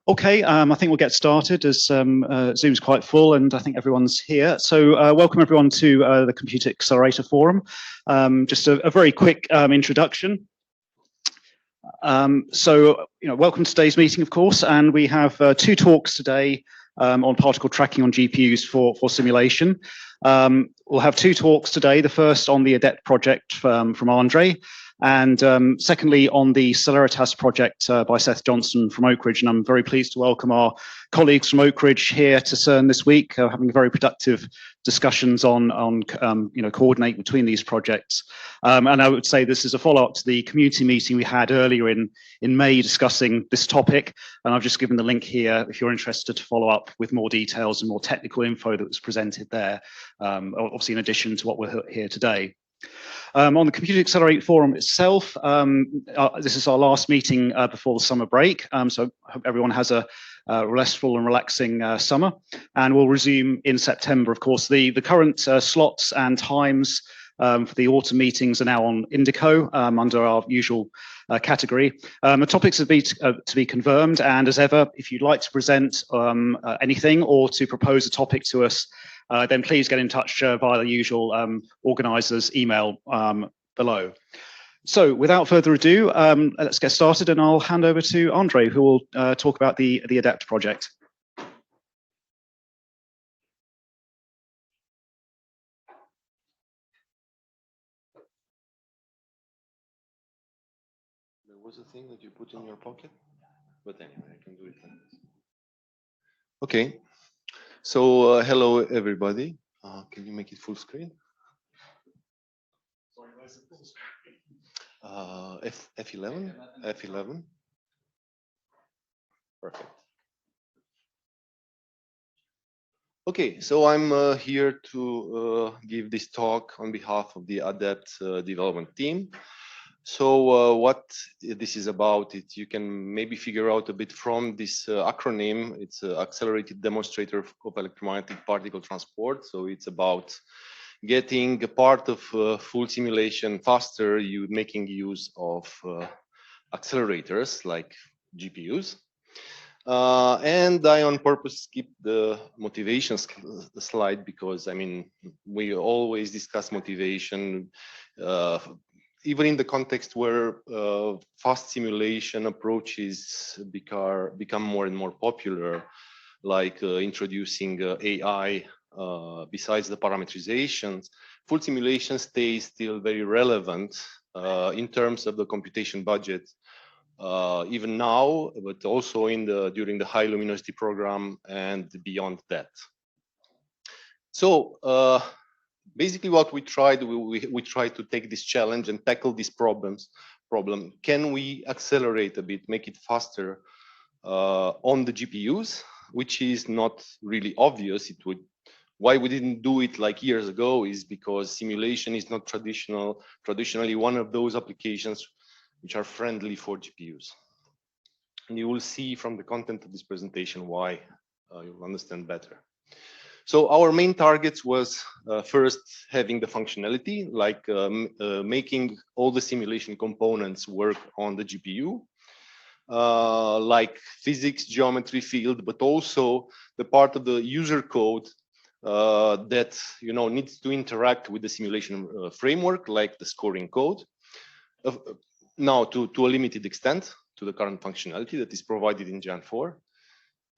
Okay, I think we'll get started as Zoom's quite full and I think everyone's here. So welcome everyone to the Computer Accelerator Forum. Just a very quick introduction. Welcome to today's meeting, of course, and we have two talks today on particle tracking on GPUs for simulation. We'll have two talks today, the first on the AdePT project from Andrei, and secondly, on the Celeritas project by Seth Johnson from Oak Ridge. And I'm very pleased to welcome our colleagues from Oak Ridge here to CERN this week, having very productive discussions on coordinate between these projects. And I would say this is a follow-up to the community meeting we had earlier in May discussing this topic. And I've just given the link here if you're interested to follow up with more details and more technical info that was presented there, obviously in addition to what we're here today. On the Computer Accelerator Forum itself, this is our last meeting before the summer break, so I hope everyone has a restful and relaxing summer, and we'll resume in September. Of course, the current slots and times for the autumn meetings are now on Indico under our usual category. The topics to be confirmed, and as ever, if you'd like to present anything or to propose a topic to us, then please get in touch via the usual organizers email below. So without further ado, let's get started, and I'll hand over to Andrei, who will talk about the AdePT project. There was a thing that you put in your pocket, but anyway, I can do it like this. Okay. So hello everybody. Can you make it full screen? Sorry, where's the full screen? F11. F11. Perfect. Okay, so I'm here to give this talk on behalf of the AdePT development team. So what this is about, you can maybe figure out a bit from this acronym. It's Accelerated Demonstrator of Electromagnetic Particle Transport. So it's about getting a part of full simulation faster, making use of accelerators like GPUs. And I on purpose skipped the motivation slide because, I mean, we always discuss motivation even in the context where fast simulation approaches become more and more popular, like introducing AI besides the parametrizations, full simulation stays still very relevant in terms of the computation budget, even now, but also during the high luminosity program and beyond that. So basically what we tried to take this challenge and tackle this problem. Can we accelerate a bit, make it faster on the GPUs, which is not really obvious. Why we didn't do it like years ago is because simulation is not traditionally one of those applications which are friendly for GPUs. And you will see from the content of this presentation why you'll understand better. So our main targets was first having the functionality, like making all the simulation components work on the GPU, like physics, geometry, field, but also the part of the user code that needs to interact with the simulation framework, like the scoring code. Now to a limited extent to the current functionality that is provided in Gen 4.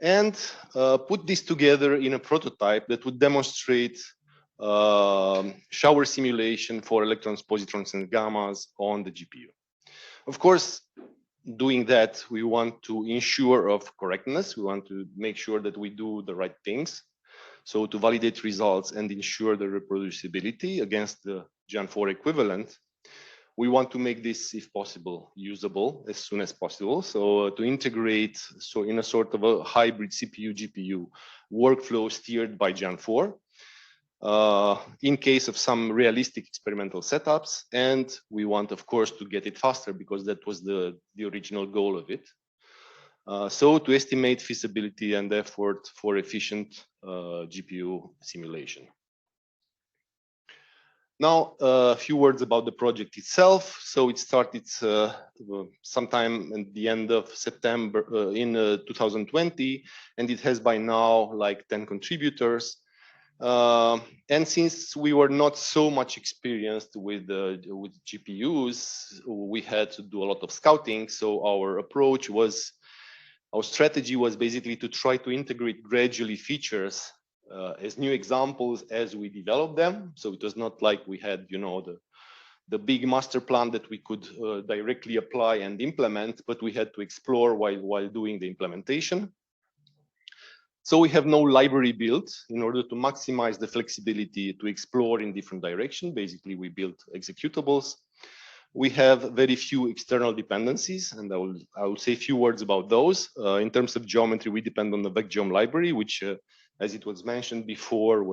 And put this together in a prototype that would demonstrate shower simulation for electrons, positrons, and gammas on the GPU. Of course, doing that, we want to ensure of correctness. We want to make sure that we do the right things. So to validate results and ensure the reproducibility against the Gen 4 equivalent, we want to make this, if possible, usable as soon as possible. So to integrate, so in a sort of a hybrid CPU-GPU workflow steered by Gen 4, in case of some realistic experimental setups. And we want, of course, to get it faster because that was the original goal of it. So to estimate feasibility and effort for efficient GPU simulation. Now, a few words about the project itself. So it started sometime at the end of September in 2020, and it has by now like 10 contributors. And since we were not so much experienced with GPUs, we had to do a lot of scouting. So our strategy was basically to try to integrate gradually features as new examples as we develop them. So it was not like we had, the big master plan that we could directly apply and implement, but we had to explore while doing the implementation. So we have no library built in order to maximize the flexibility to explore in different directions. Basically, we built executables. We have very few external dependencies, and I will say a few words about those. In terms of geometry, we depend on the VecGeom library, which, as it was mentioned before,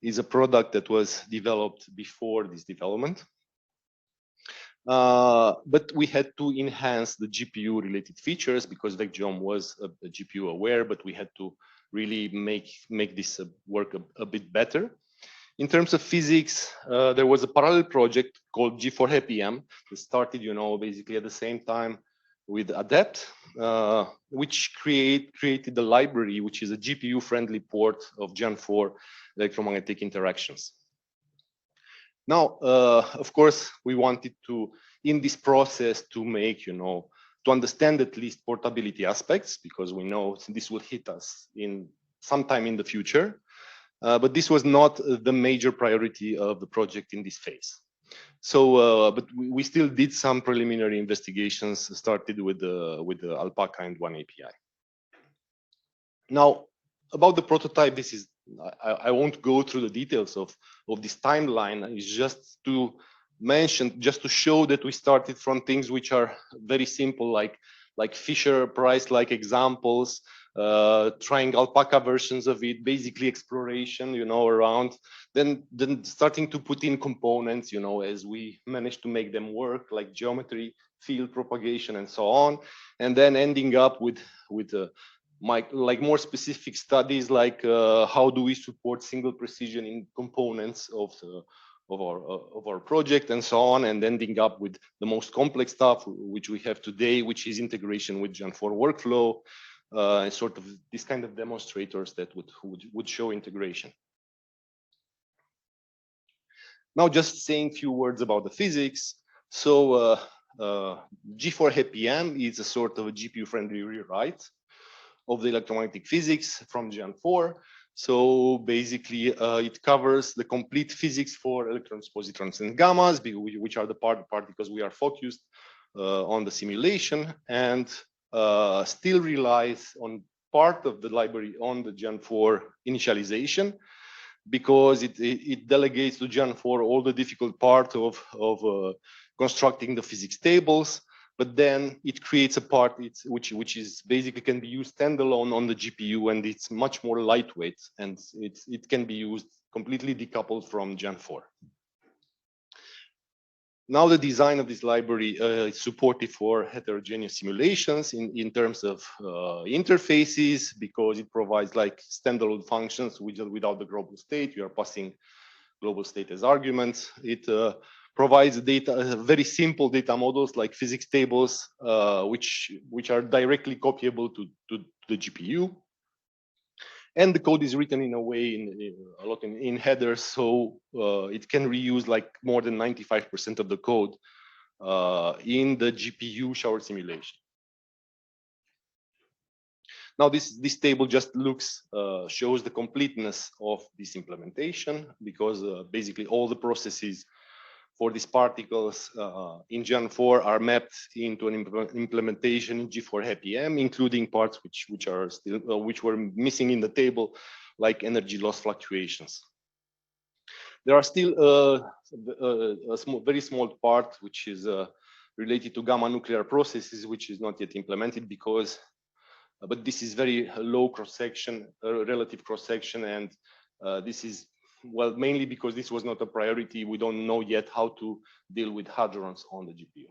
is a product that was developed before this development. But we had to enhance the GPU-related features because VecGeom was a GPU aware, but we had to really make this work a bit better. In terms of physics, there was a parallel project called G4HappyM that started, basically at the same time with AdePT, which created a library, which is a GPU-friendly port of Gen 4 electromagnetic interactions. Now, of course, we wanted to, in this process, to make, to understand at least portability aspects, because we know this will hit us in sometime in the future. But this was not the major priority of the project in this phase. So, but we still did some preliminary investigations, started with the Alpaca and One API. Now, about the prototype, this is, I won't go through the details of this timeline. It's just to mention, just to show that we started from things which are very simple, like Fisher-Price-like examples, trying Alpaca versions of it, basically exploration, around, then starting to put in components, as we managed to make them work, like geometry, field propagation, and so on, and then ending up with more specific studies, like how do we support single precision in components of our project and so on, and ending up with the most complex stuff which we have today, which is integration with Gen 4 workflow, and sort of this kind of demonstrators that would show integration. Now, just saying a few words about the physics. So G4HappyM is a sort of a GPU-friendly rewrite of the electromagnetic physics from Gen 4. So basically, it covers the complete physics for electrons, positrons, and gammas, which are the particles we are focused on the simulation, and still relies on part of the library on the Gen 4 initialization, because it delegates to Gen 4 all the difficult part of constructing the physics tables. But then it creates a part which is basically can be used standalone on the GPU, and it's much more lightweight, and it can be used completely decoupled from Gen 4. Now the design of this library is supportive for heterogeneous simulations in terms of interfaces, because it provides like standalone functions without the global state. You are passing global state as arguments. It provides data, very simple data models like physics tables, which are directly copyable to the GPU. And the code is written in a way a lot in headers, so it can reuse like more than 95% of the code in the GPU shower simulation. Now this table just shows the completeness of this implementation, because basically all the processes for these particles in Gen 4 are mapped into an implementation in G4HappyM, including parts which were missing in the table, like energy loss fluctuations. There are still a very small part which is related to gamma nuclear processes, which is not yet implemented but this is very low cross-section, relative cross-section, and this is, well, mainly because this was not a priority. We don't know yet how to deal with hadrons on the GPU.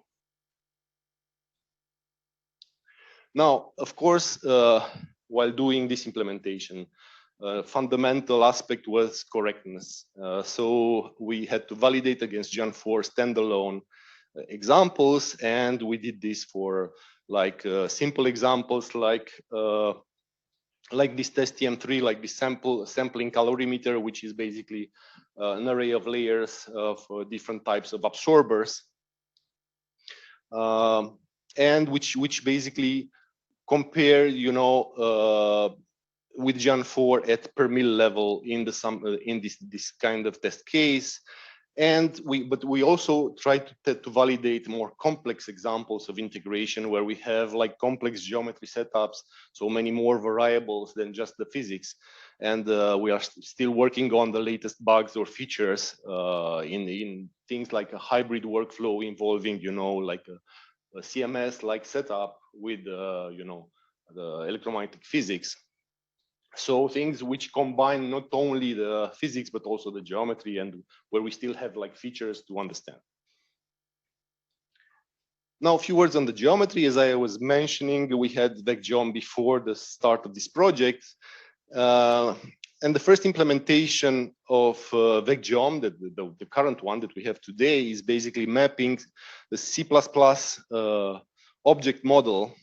Now, of course, while doing this implementation, fundamental aspect was correctness. So we had to validate against Gen 4 standalone examples, and we did this for like simple examples like this test TM3, like this sampling calorimeter, which is basically an array of layers of different types of absorbers, and which basically compare, you know, with Gen 4 at per mil level in the in this kind of test case. And we also try to validate more complex examples of integration where we have like complex geometry setups, so many more variables than just the physics. And we are still working on the latest bugs or features in things like a hybrid workflow involving, you know, like a CMS like setup with, you know, the electromagnetic physics. So things which combine not only the physics, but also the geometry, and where we still have like features to understand. Now, a few words on the geometry. As I was mentioning, we had VecGeom before the start of this project. And the first implementation of VecGeom, the current one that we have today, is basically mapping the C++ object model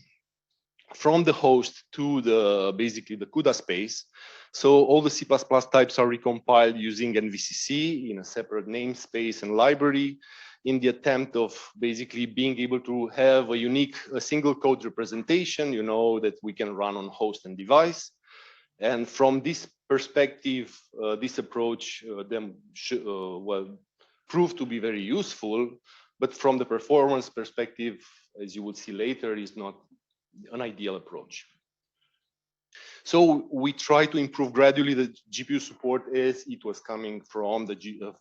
from the host to basically the CUDA space. So all the C++ types are recompiled using NVCC in a separate namespace and library, in the attempt of basically being able to have a single code representation, you know, that we can run on host and device. And from this perspective, this approach proved to be very useful. But from the performance perspective, as you would see later, is not an ideal approach. So we try to improve gradually the GPU support as it was coming from the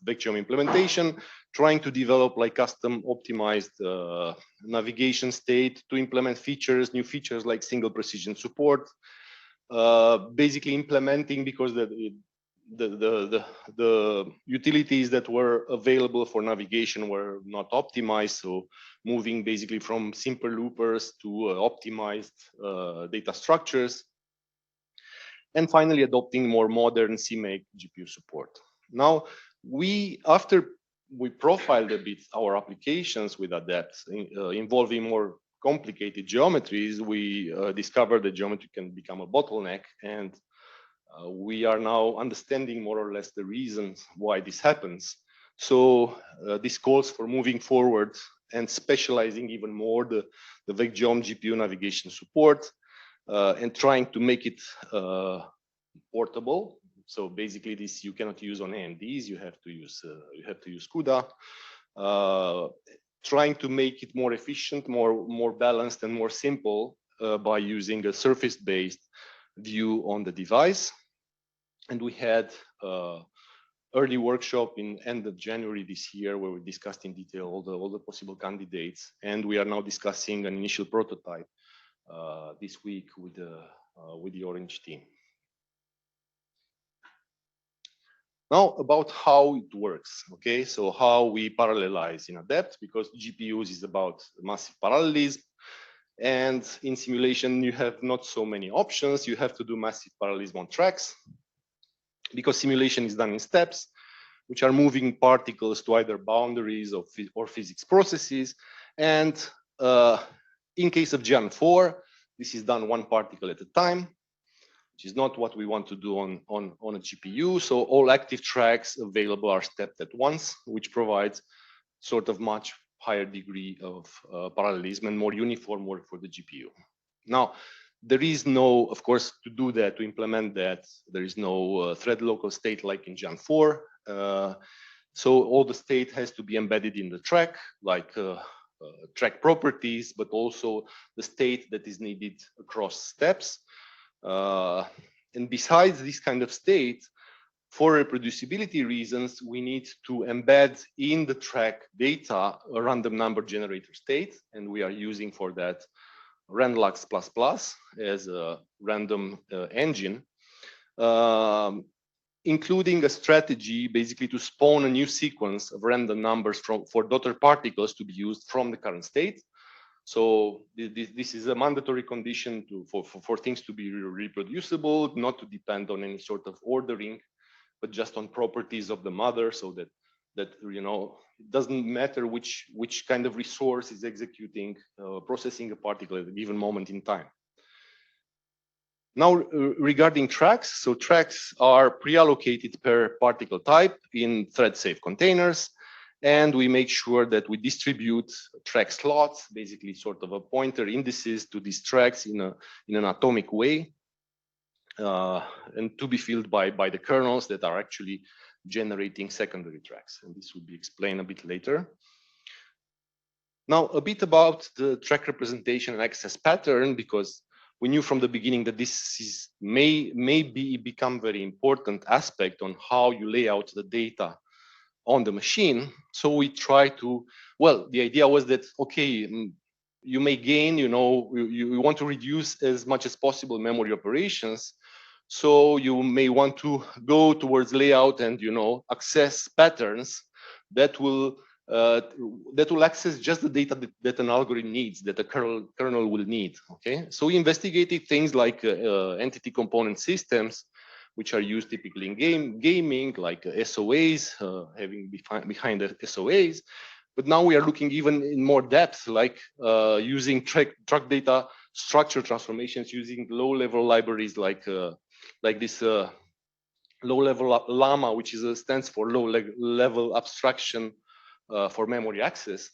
VecGeom implementation, trying to develop like custom optimized navigation state to implement features, new features like single precision support, basically implementing, because the utilities that were available for navigation were not optimized. So moving basically from simple loopers to optimized data structures. And finally, adopting more modern CMake GPU support. Now, after we profiled a bit our applications with AdePT, involving more complicated geometries, we discovered that geometry can become a bottleneck, and we are now understanding more or less the reasons why this happens. So this calls for moving forward and specializing even more the VecGeom GPU navigation support, and trying to make it portable. So basically, this you cannot use on AMDs. You have to use CUDA. Trying to make it more efficient, more balanced, and more simple by using a surface-based view on the device. And we had early workshop in end of January this year, where we discussed in detail all the possible candidates, and we are now discussing an initial prototype this week with the Orange team. Now about how it works, okay? So how we parallelize in AdePT, because GPUs is about massive parallelism, and in simulation you have not so many options. You have to do massive parallelism on tracks, because simulation is done in steps, which are moving particles to either boundaries or physics processes. And in case of Gen 4, this is done one particle at a time, which is not what we want to do on a GPU. So all active tracks available are stepped at once, which provides sort of much higher degree of parallelism and more uniform work for the GPU. Now, there is no, of course, to do that, to implement that, there is no thread local state like in Gen 4. So all the state has to be embedded in the track, like track properties, but also the state that is needed across steps. And besides this kind of state, for reproducibility reasons, we need to embed in the track data a random number generator state, and we are using for that Randlux++ as a random engine, including a strategy basically to spawn a new sequence of random numbers for daughter particles to be used from the current state. So this is a mandatory condition for things to be reproducible, not to depend on any sort of ordering, but just on properties of the mother, so that it doesn't matter which kind of resource is executing processing a particle at a given moment in time. Now, regarding tracks, so tracks are pre-allocated per particle type in thread-safe containers, and we make sure that we distribute track slots, basically sort of a pointer indices to these tracks in an atomic way, and to be filled by the kernels that are actually generating secondary tracks. And this will be explained a bit later. Now, a bit about the track representation and access pattern, because we knew from the beginning that this may become very important aspect on how you lay out the data on the machine. So we try to, well, the idea was that, okay, you may gain, you want to reduce as much as possible memory operations. So you may want to go towards layout and, access patterns that will access just the data that an algorithm needs, that a kernel will need. Okay, so we investigated things like entity component systems, which are used typically in gaming, like SOAs, having behind the SOAs. But now we are looking even in more depth, like using track data structure transformations, using low-level libraries like this low-level llama, which stands for low-level abstraction for memory access.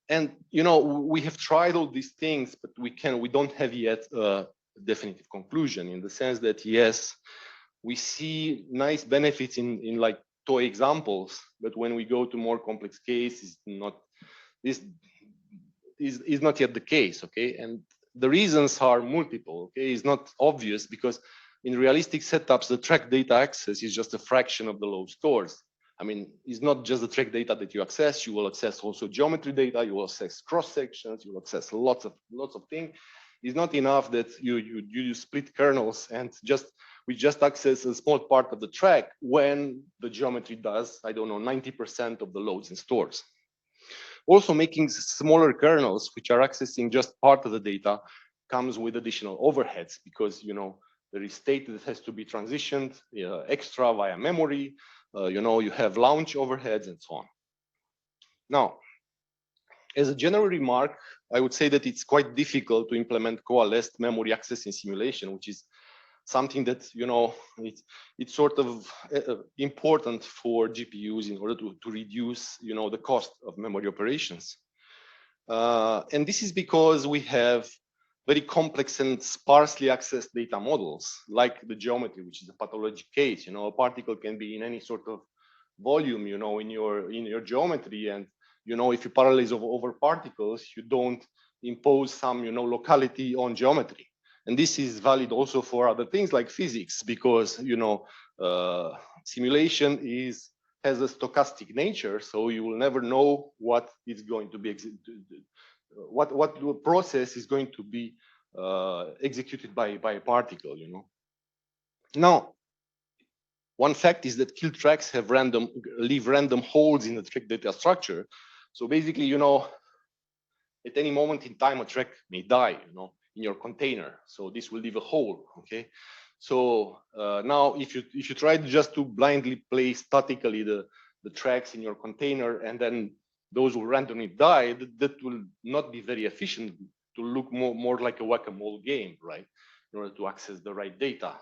And we have tried all these things, but we don't have yet a definitive conclusion, in the sense that yes, we see nice benefits in like toy examples, but when we go to more complex cases, this is not yet the case. Okay, and the reasons are multiple. Okay, it's not obvious, because in realistic setups, the track data access is just a fraction of the load stores. I mean, it's not just the track data that you access. You will access also geometry data. You will access cross sections. You will access lots of things. It's not enough that you split kernels and we just access a small part of the track when the geometry does, I don't know, 90% of the loads and stores. Also, making smaller kernels, which are accessing just part of the data, comes with additional overheads, because there is state that has to be transitioned extra via memory. You have launch overheads and so on. Now, as a general remark, I would say that it's quite difficult to implement coalesced memory access in simulation, which is something that it's sort of important for GPUs in order to reduce the cost of memory operations. And this is because we have very complex and sparsely accessed data models, like the geometry, which is a pathologic case. A particle can be in any sort of volume, in your geometry, and if you parallelize over particles, you don't impose some locality on geometry. And this is valid also for other things like physics, because simulation has a stochastic nature, so you will never know what is going to be what process is going to be executed by a particle. Now, one fact is that kill tracks leave random holes in the track data structure. So basically, at any moment in time, a track may die, in your container. So this will leave a hole. Okay. So now, if you try just to blindly place statically the tracks in your container, and then those will randomly die, that will not be very efficient, to look more like a whack-a-mole game, right? In order to access the right data.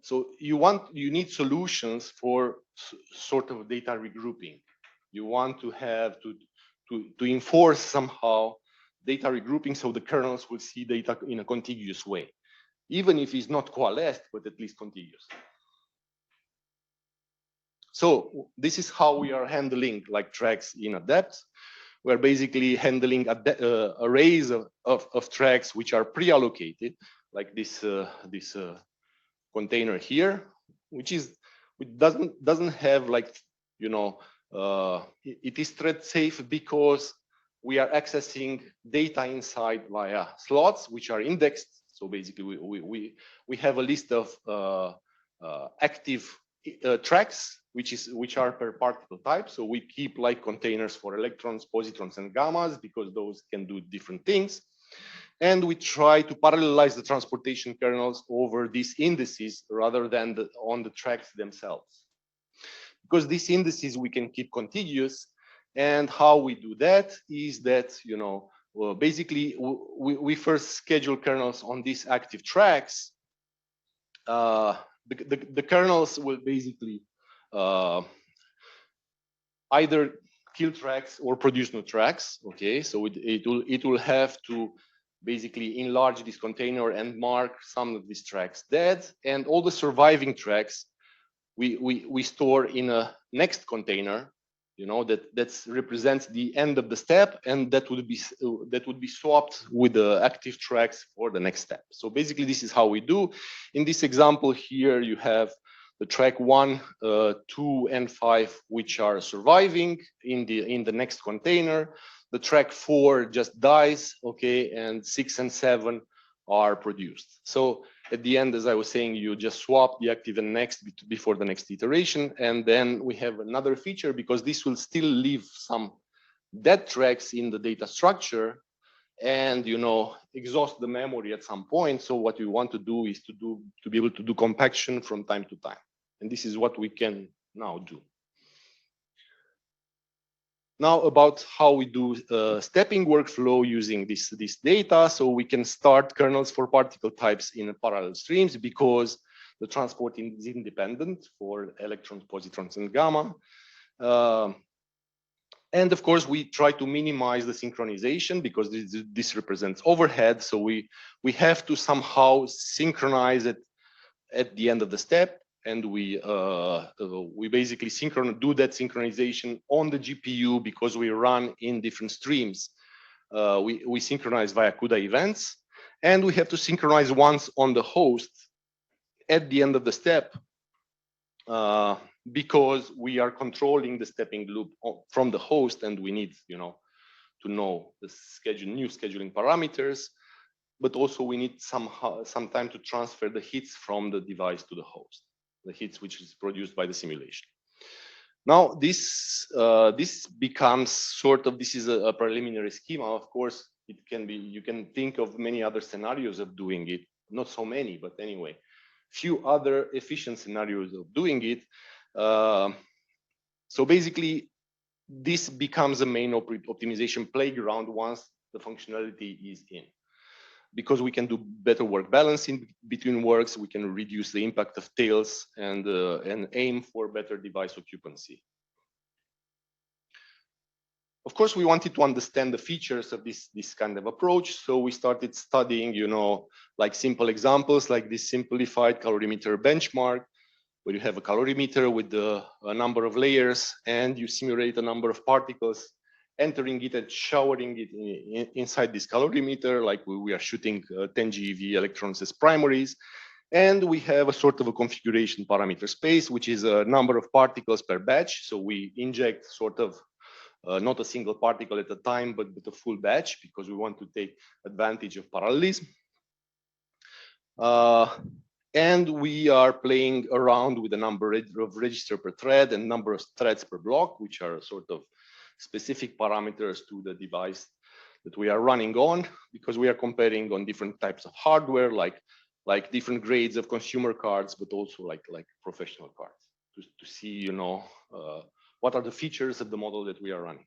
So you need solutions for sort of data regrouping. You want to have to enforce somehow data regrouping, so the kernels will see data in a contiguous way, even if it's not coalesced, but at least contiguous. So this is how we are handling like tracks in AdePT. We're basically handling arrays of tracks which are pre-allocated, like this container here, which doesn't have like it is thread safe because we are accessing data inside via slots which are indexed. So basically we have a list of active tracks which are per particle type. So we keep like containers for electrons, positrons, and gammas because those can do different things. And we try to parallelize the transportation kernels over these indices rather than on the tracks themselves. Because these indices we can keep contiguous, and how we do that is that, you know, well, basically we first schedule kernels on these active tracks. The kernels will basically either kill tracks or produce new tracks. Okay, so it will have to basically enlarge this container and mark some of these tracks dead, and all the surviving tracks we store in a next container, you know, that represents the end of the step, and that would be swapped with the active tracks for the next step. So basically, this is how we do. In this example here, you have the track 1, 2, and 5, which are surviving in the next container. The track 4 just dies, okay, and 6 and 7 are produced. So at the end, as I was saying, you just swap the active and next before the next iteration. And then we have another feature, because this will still leave some dead tracks in the data structure and, you know, exhaust the memory at some point. So what we want to do is to be able to do compaction from time to time. And this is what we can now do. Now about how we do stepping workflow using this data. So we can start kernels for particle types in parallel streams, because the transporting is independent for electrons, positrons, and gamma. And of course, we try to minimize the synchronization, because this represents overhead. So we have to somehow synchronize it at the end of the step. And we basically do that synchronization on the GPU, because we run in different streams. We synchronize via CUDA events, and we have to synchronize once on the host at the end of the step, because we are controlling the stepping loop from the host, and we need, you know, to know the new scheduling parameters, but also we need some time to transfer the hits from the device to the host, the hits which is produced by the simulation. Now this becomes sort of, this is a preliminary schema. Of course, it can be, you can think of many other scenarios of doing it, not so many, but anyway, few other efficient scenarios of doing it. So basically, this becomes a main optimization playground once the functionality is in, because we can do better work balancing between works, we can reduce the impact of tails, and aim for better device occupancy. Of course, we wanted to understand the features of this kind of approach, so we started studying, you know, like simple examples like this simplified calorimeter benchmark, where you have a calorimeter with a number of layers, and you simulate a number of particles entering it and showering it inside this calorimeter, like we are shooting 10 GeV electrons as primaries. And we have a sort of a configuration parameter space, which is a number of particles per batch. So we inject sort of not a single particle at a time, but a full batch, because we want to take advantage of parallelism. And we are playing around with the number of register per thread and number of threads per block, which are sort of specific parameters to the device that we are running on, because we are comparing on different types of hardware, like different grades of consumer cards, but also like professional cards, to see, you know, what are the features of the model that we are running.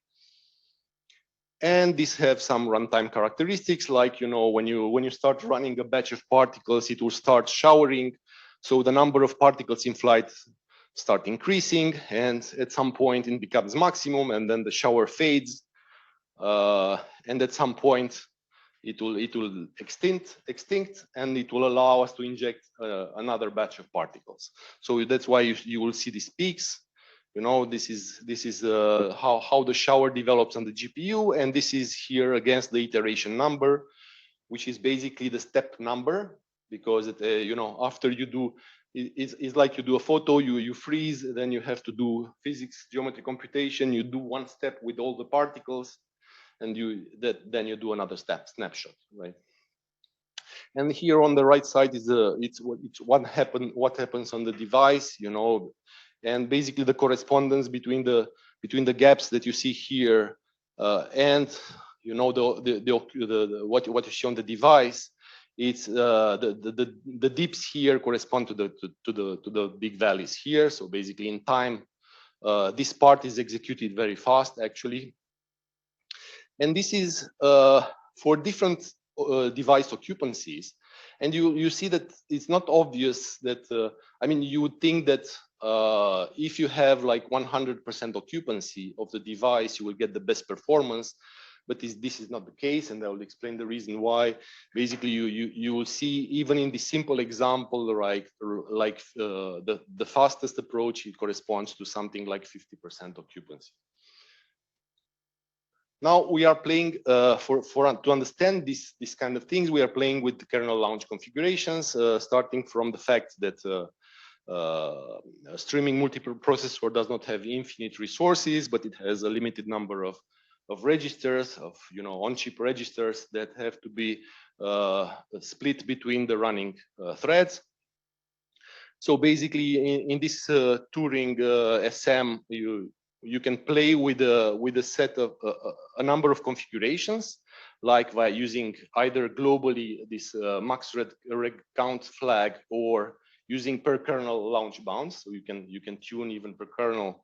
And these have some runtime characteristics, like, you know, when you start running a batch of particles, it will start showering. So the number of particles in flight start increasing, and at some point it becomes maximum, and then the shower fades, and at some point it will extinct, and it will allow us to inject another batch of particles. So that's why you will see these peaks. You know, this is how the shower develops on the GPU, and this is here against the iteration number, which is basically the step number, because you know, after you do, it's like you do a photo, you freeze, then you have to do physics, geometry computation, you do one step with all the particles, and then you do another snapshot, right? And here on the right side is what happens on the device. You know, and basically the correspondence between the gaps that you see here and what you see on the device. It's the dips here correspond to the big values here. So basically in time, this part is executed very fast actually, and this is for different device occupancies. And you see that it's not obvious that I mean, you would think that if you have like 100% occupancy of the device, you will get the best performance. But this is not the case, and I will explain the reason why. Basically, you will see even in this simple example, like the fastest approach, it corresponds to something like 50% occupancy. Now we are playing to understand this kind of things. We are playing with the kernel launch configurations, starting from the fact that a streaming multiple processor does not have infinite resources, but it has a limited number of registers, of on-chip registers that have to be split between the running threads. So basically, in this Turing SM, you can play with a set of a number of configurations, like by using either globally this max reg count flag, or using per kernel launch bounds. So you can tune even per kernel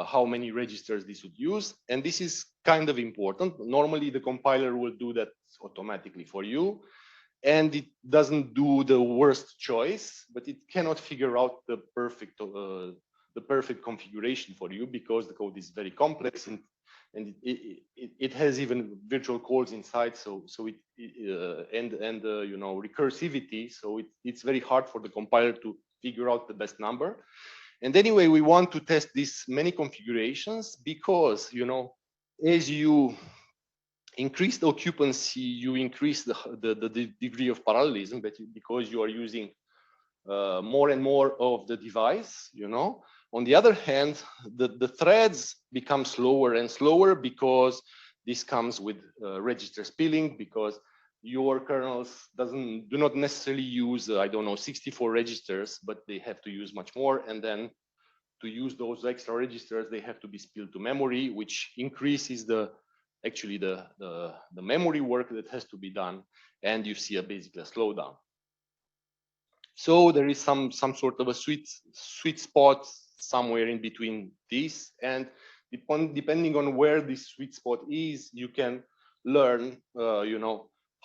how many registers this would use. And this is kind of important. Normally the compiler will do that automatically for you, and it doesn't do the worst choice, but it cannot figure out the perfect configuration for you, because the code is very complex, and it has even virtual cores inside. So recursivity. So it's very hard for the compiler to figure out the best number. And anyway, we want to test these many configurations because, as you increase the occupancy, you increase the degree of parallelism, but because you are using more and more of the device, On the other hand, the threads become slower and slower, because this comes with register spilling, because your kernels do not necessarily use, 64 registers, but they have to use much more. And then to use those extra registers, they have to be spilled to memory, which increases the memory work that has to be done. And you see basically a slowdown. So there is some sort of a sweet spot somewhere in between this, and depending on where this sweet spot is, you can learn,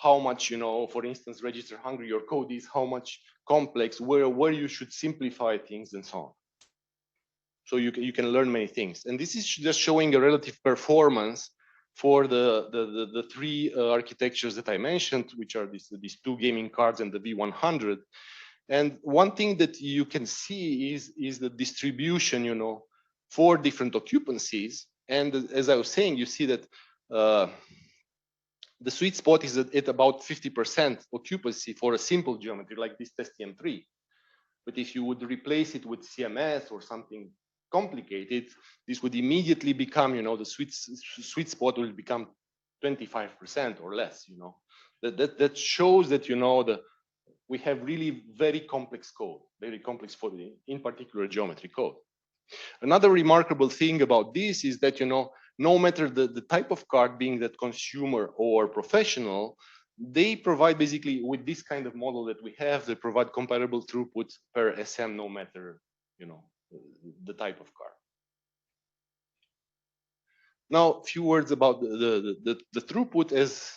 how much, for instance, register hungry your code is, how much complex, where you should simplify things, and so on. So you can learn many things, and this is just showing a relative performance for the three architectures that I mentioned, which are these two gaming cards and the V100. And one thing that you can see is the distribution, for different occupancies. And as I was saying, you see that the sweet spot is at about 50% occupancy for a simple geometry like this STM3. But if you would replace it with CMS or something complicated, this would immediately become, the sweet spot will become 25% or less. That shows that we have really very complex code, very complex for in particular geometry code. Another remarkable thing about this is that, no matter the type of card, being that consumer or professional, they provide basically, with this kind of model that we have, they provide comparable throughput per SM, no matter, the type of card. Now, a few words about the throughput. As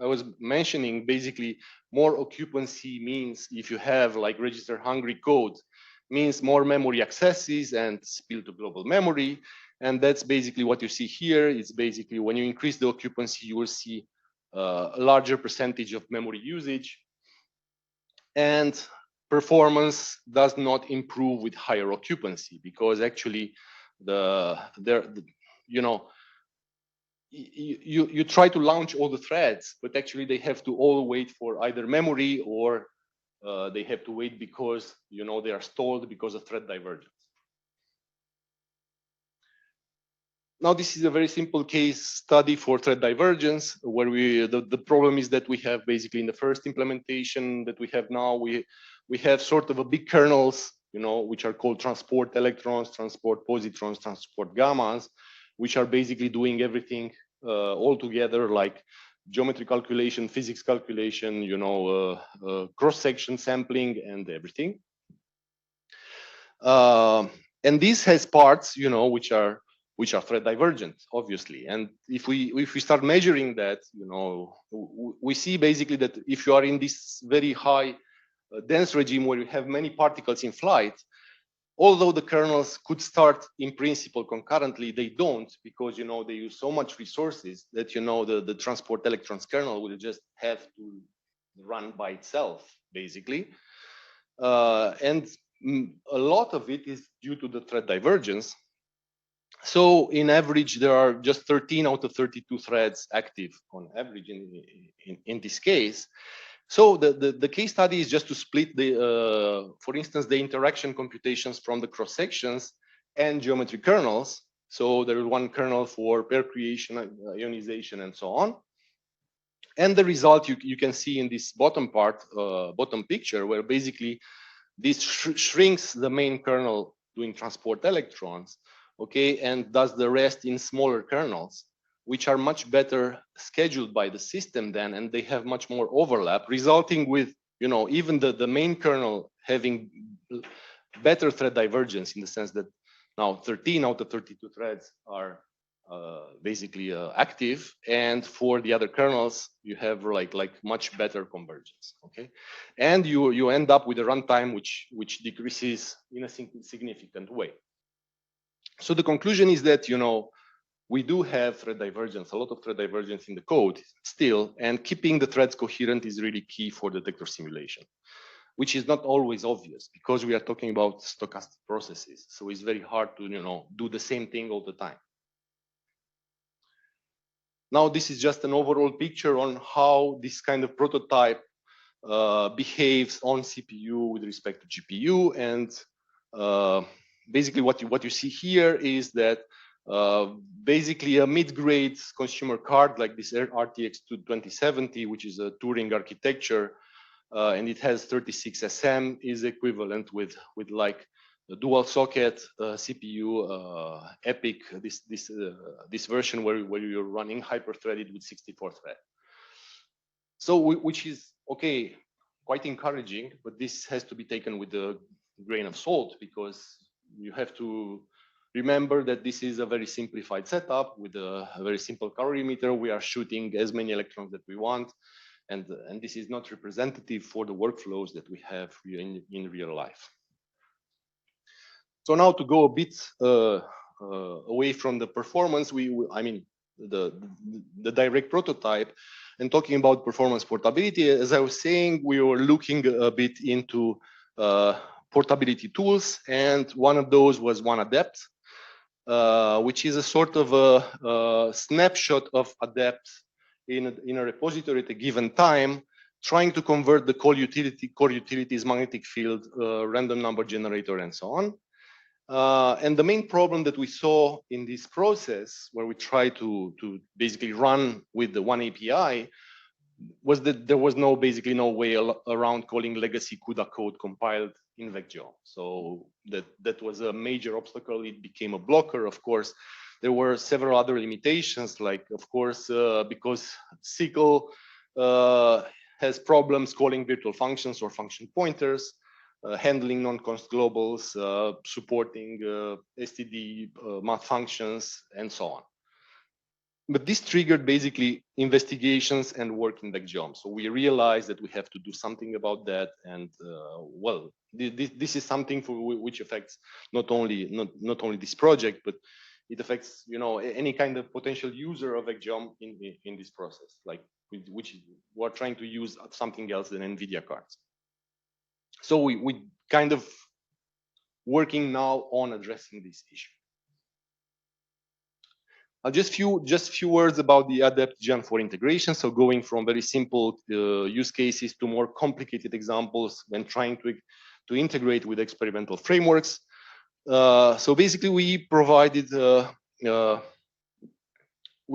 I was mentioning, basically more occupancy means, if you have like register hungry code, means more memory accesses and spill to global memory. And that's basically what you see here. It's basically when you increase the occupancy, you will see a larger percentage of memory usage, and performance does not improve with higher occupancy, because actually you try to launch all the threads, but actually they have to all wait for either memory, or they have to wait because they are stalled because of thread divergence. Now, this is a very simple case study for thread divergence, where the problem is that we have basically in the first implementation that we have now, we have sort of a big kernels which are called transport electrons, transport positrons, transport gammas, which are basically doing everything all together, like geometry calculation, physics calculation, cross-section sampling and everything. And this has parts, which are thread divergent, obviously. And if we start measuring that, we see basically that if you are in this very high dense regime where you have many particles in flight, although the kernels could start in principle concurrently, they don't, because they use so much resources that the transport electrons kernel will just have to run by itself, basically. And a lot of it is due to the thread divergence. So in average, there are just 13 out of 32 threads active on average in this case. So the case study is just to split the, for instance, the interaction computations from the cross sections and geometry kernels. So there is one kernel for pair creation, ionization, and so on. And the result you can see in this bottom part, bottom picture, where basically this shrinks the main kernel doing transport electrons, okay, and does the rest in smaller kernels, which are much better scheduled by the system then, and they have much more overlap, resulting with, even the main kernel having better thread divergence, in the sense that now 13 out of 32 threads are basically active, and for the other kernels you have like much better convergence, okay, and you end up with a runtime which decreases in a significant way. So the conclusion is that we do have thread divergence, a lot of thread divergence in the code still, and keeping the threads coherent is really key for detector simulation, which is not always obvious because we are talking about stochastic processes, so it's very hard to do the same thing all the time. Now, this is just an overall picture on how this kind of prototype behaves on CPU with respect to GPU. And basically what you see here is that basically a mid-grade consumer card like this RTX 2070, which is a Turing architecture, and it has 36 SM, is equivalent with like the dual socket CPU EPIC, this version where you're running hyper-threaded with 64 thread. So which is okay, quite encouraging, but this has to be taken with a grain of salt, because you have to remember that this is a very simplified setup with a very simple calorimeter. We are shooting as many electrons that we want, and this is not representative for the workflows that we have in real life. So now to go a bit away from the performance, I mean the direct prototype, and talking about performance portability, as I was saying, we were looking a bit into portability tools, and one of those was AdePT, which is a sort of a snapshot of AdePT in a repository at a given time, trying to convert the core utilities, magnetic field, random number generator, and so on. And the main problem that we saw in this process, where we try to basically run with the one API, was that there was basically no way around calling legacy CUDA code compiled in VecGeom. So that was a major obstacle. It became a blocker. Of course, there were several other limitations, like, of course, because SQL has problems calling virtual functions or function pointers, handling non-const globals, supporting STD math functions, and so on. But this triggered basically investigations and work in VecGeom. So we realized that we have to do something about that. And well, this is something for which affects not only this project, but it affects any kind of potential user of VecGeom in this process, like which we're trying to use something else than NVIDIA cards. So we kind of working now on addressing this issue. Just few words about the AdePT Gen4 integration. So going from very simple use cases to more complicated examples when trying to integrate with experimental frameworks. So basically, we provided. We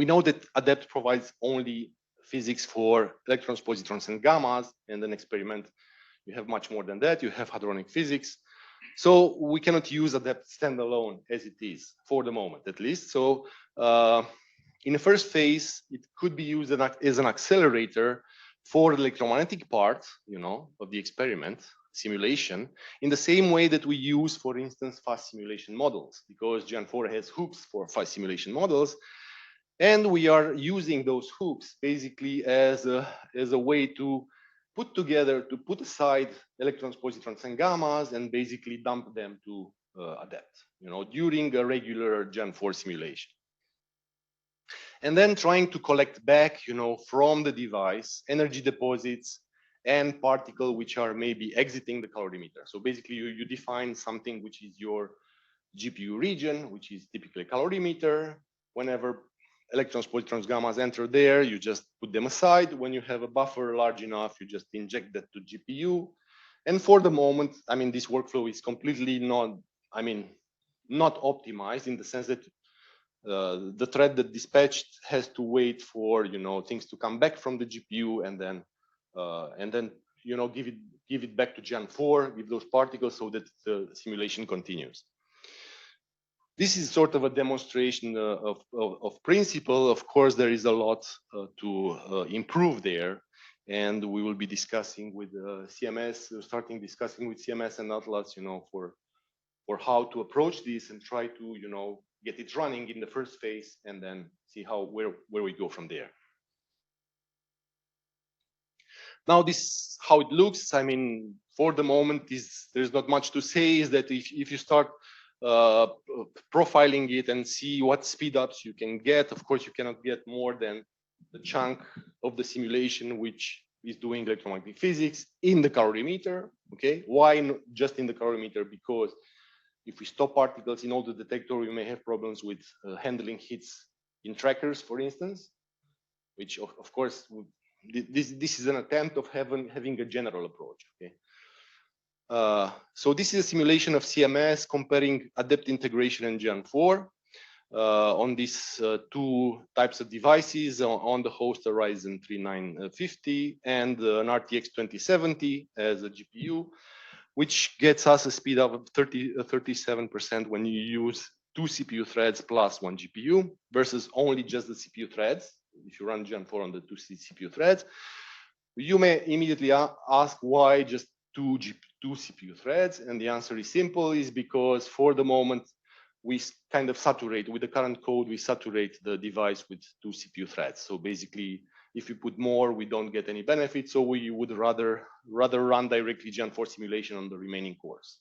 know that AdePT provides only physics for electrons, positrons, and gammas, and an experiment. You have much more than that. You have hadronic physics. So we cannot use AdePT standalone as it is for the moment, at least. So in the first phase, it could be used as an accelerator for the electromagnetic part, of the experiment simulation, in the same way that we use, for instance, fast simulation models, because Gen4 has hooks for fast simulation models. And we are using those hooks basically as a way to put aside electrons, positrons, and gammas, and basically dump them to AdePT, during a regular Gen4 simulation. And then trying to collect back, from the device, energy deposits and particles which are maybe exiting the calorimeter. So basically, you define something which is your GPU region, which is typically a calorimeter. Whenever electrons, positrons, gammas enter there, you just put them aside. When you have a buffer large enough, you just inject that to GPU. And for the moment, this workflow is completely not optimized, in the sense that the thread that dispatched has to wait for things to come back from the GPU, and then give it back to Gen4 with those particles, so that the simulation continues. This is sort of a demonstration of principle. Of course, there is a lot to improve there, and we will be discussing with CMS, starting discussing with CMS and Atlas, for how to approach this and try to get it running in the first phase, and then see where we go from there. Now, this how it looks. For the moment, there's not much to say. Is that if you start profiling it and see what speed ups you can get, of course you cannot get more than the chunk of the simulation which is doing electromagnetic physics in the calorimeter. Okay, why just in the calorimeter? Because if we stop particles in all the detector, we may have problems with handling hits in trackers, for instance, which of course this is an attempt of having a general approach. Okay. So this is a simulation of CMS comparing AdePT integration and Gen4 on these two types of devices, on the host a Ryzen 3950 and an RTX 2070 as a GPU, which gets us a speed up of 37% when you use 2 CPU threads plus 1 GPU, versus only just the CPU threads. If you run Gen4 on the 2 CPU threads, you may immediately ask why just two CPU threads, and the answer is simple, is because for the moment we kind of saturate with the current code, we saturate the device with 2 CPU threads. So basically, if you put more, we don't get any benefit. So we would rather run directly Gen4 simulation on the remaining cores.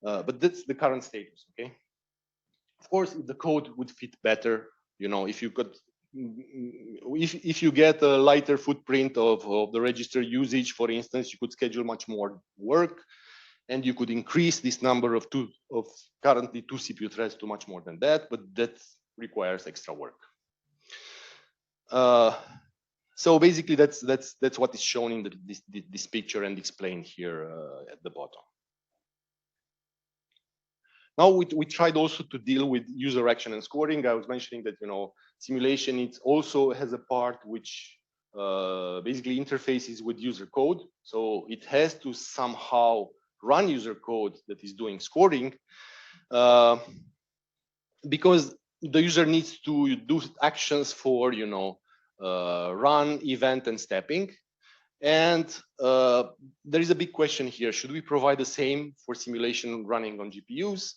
But that's the current status. Okay. Of course, if the code would fit better, if you could. If you get a lighter footprint of the register usage, for instance, you could schedule much more work, and you could increase this number of currently 2 CPU threads to much more than that, but that requires extra work. So basically, that's what is shown in this picture and explained here at the bottom. Now we tried also to deal with user action and scoring. I was mentioning that simulation, it also has a part which basically interfaces with user code. So it has to somehow run user code that is doing scoring, because the user needs to do actions for run, event, and stepping. And there is a big question here: should we provide the same for simulation running on GPUs?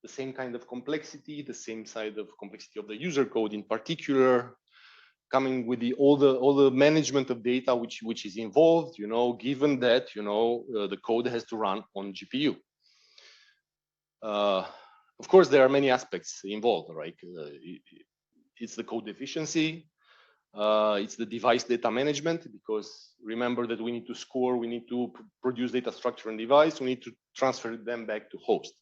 The same kind of complexity, the same side of complexity of the user code in particular, coming with all the management of data which is involved, given that the code has to run on GPU. Of course, there are many aspects involved, right? It's the code efficiency, it's the device data management, because remember that we need to score, we need to produce data structure and device, we need to transfer them back to host.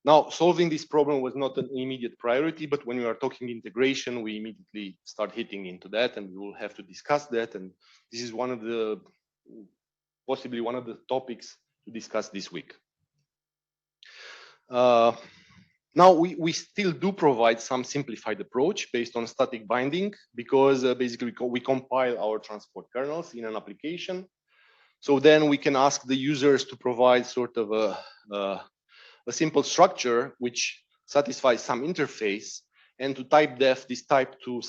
Now, solving this problem was not an immediate priority, but when we are talking integration, we immediately start hitting into that, and we will have to discuss that. And this is possibly one of the topics to discuss this week. Now, we still do provide some simplified approach based on static binding, because basically we compile our transport kernels in an application. So then we can ask the users to provide sort of a simple structure which satisfies some interface, and to type def this type to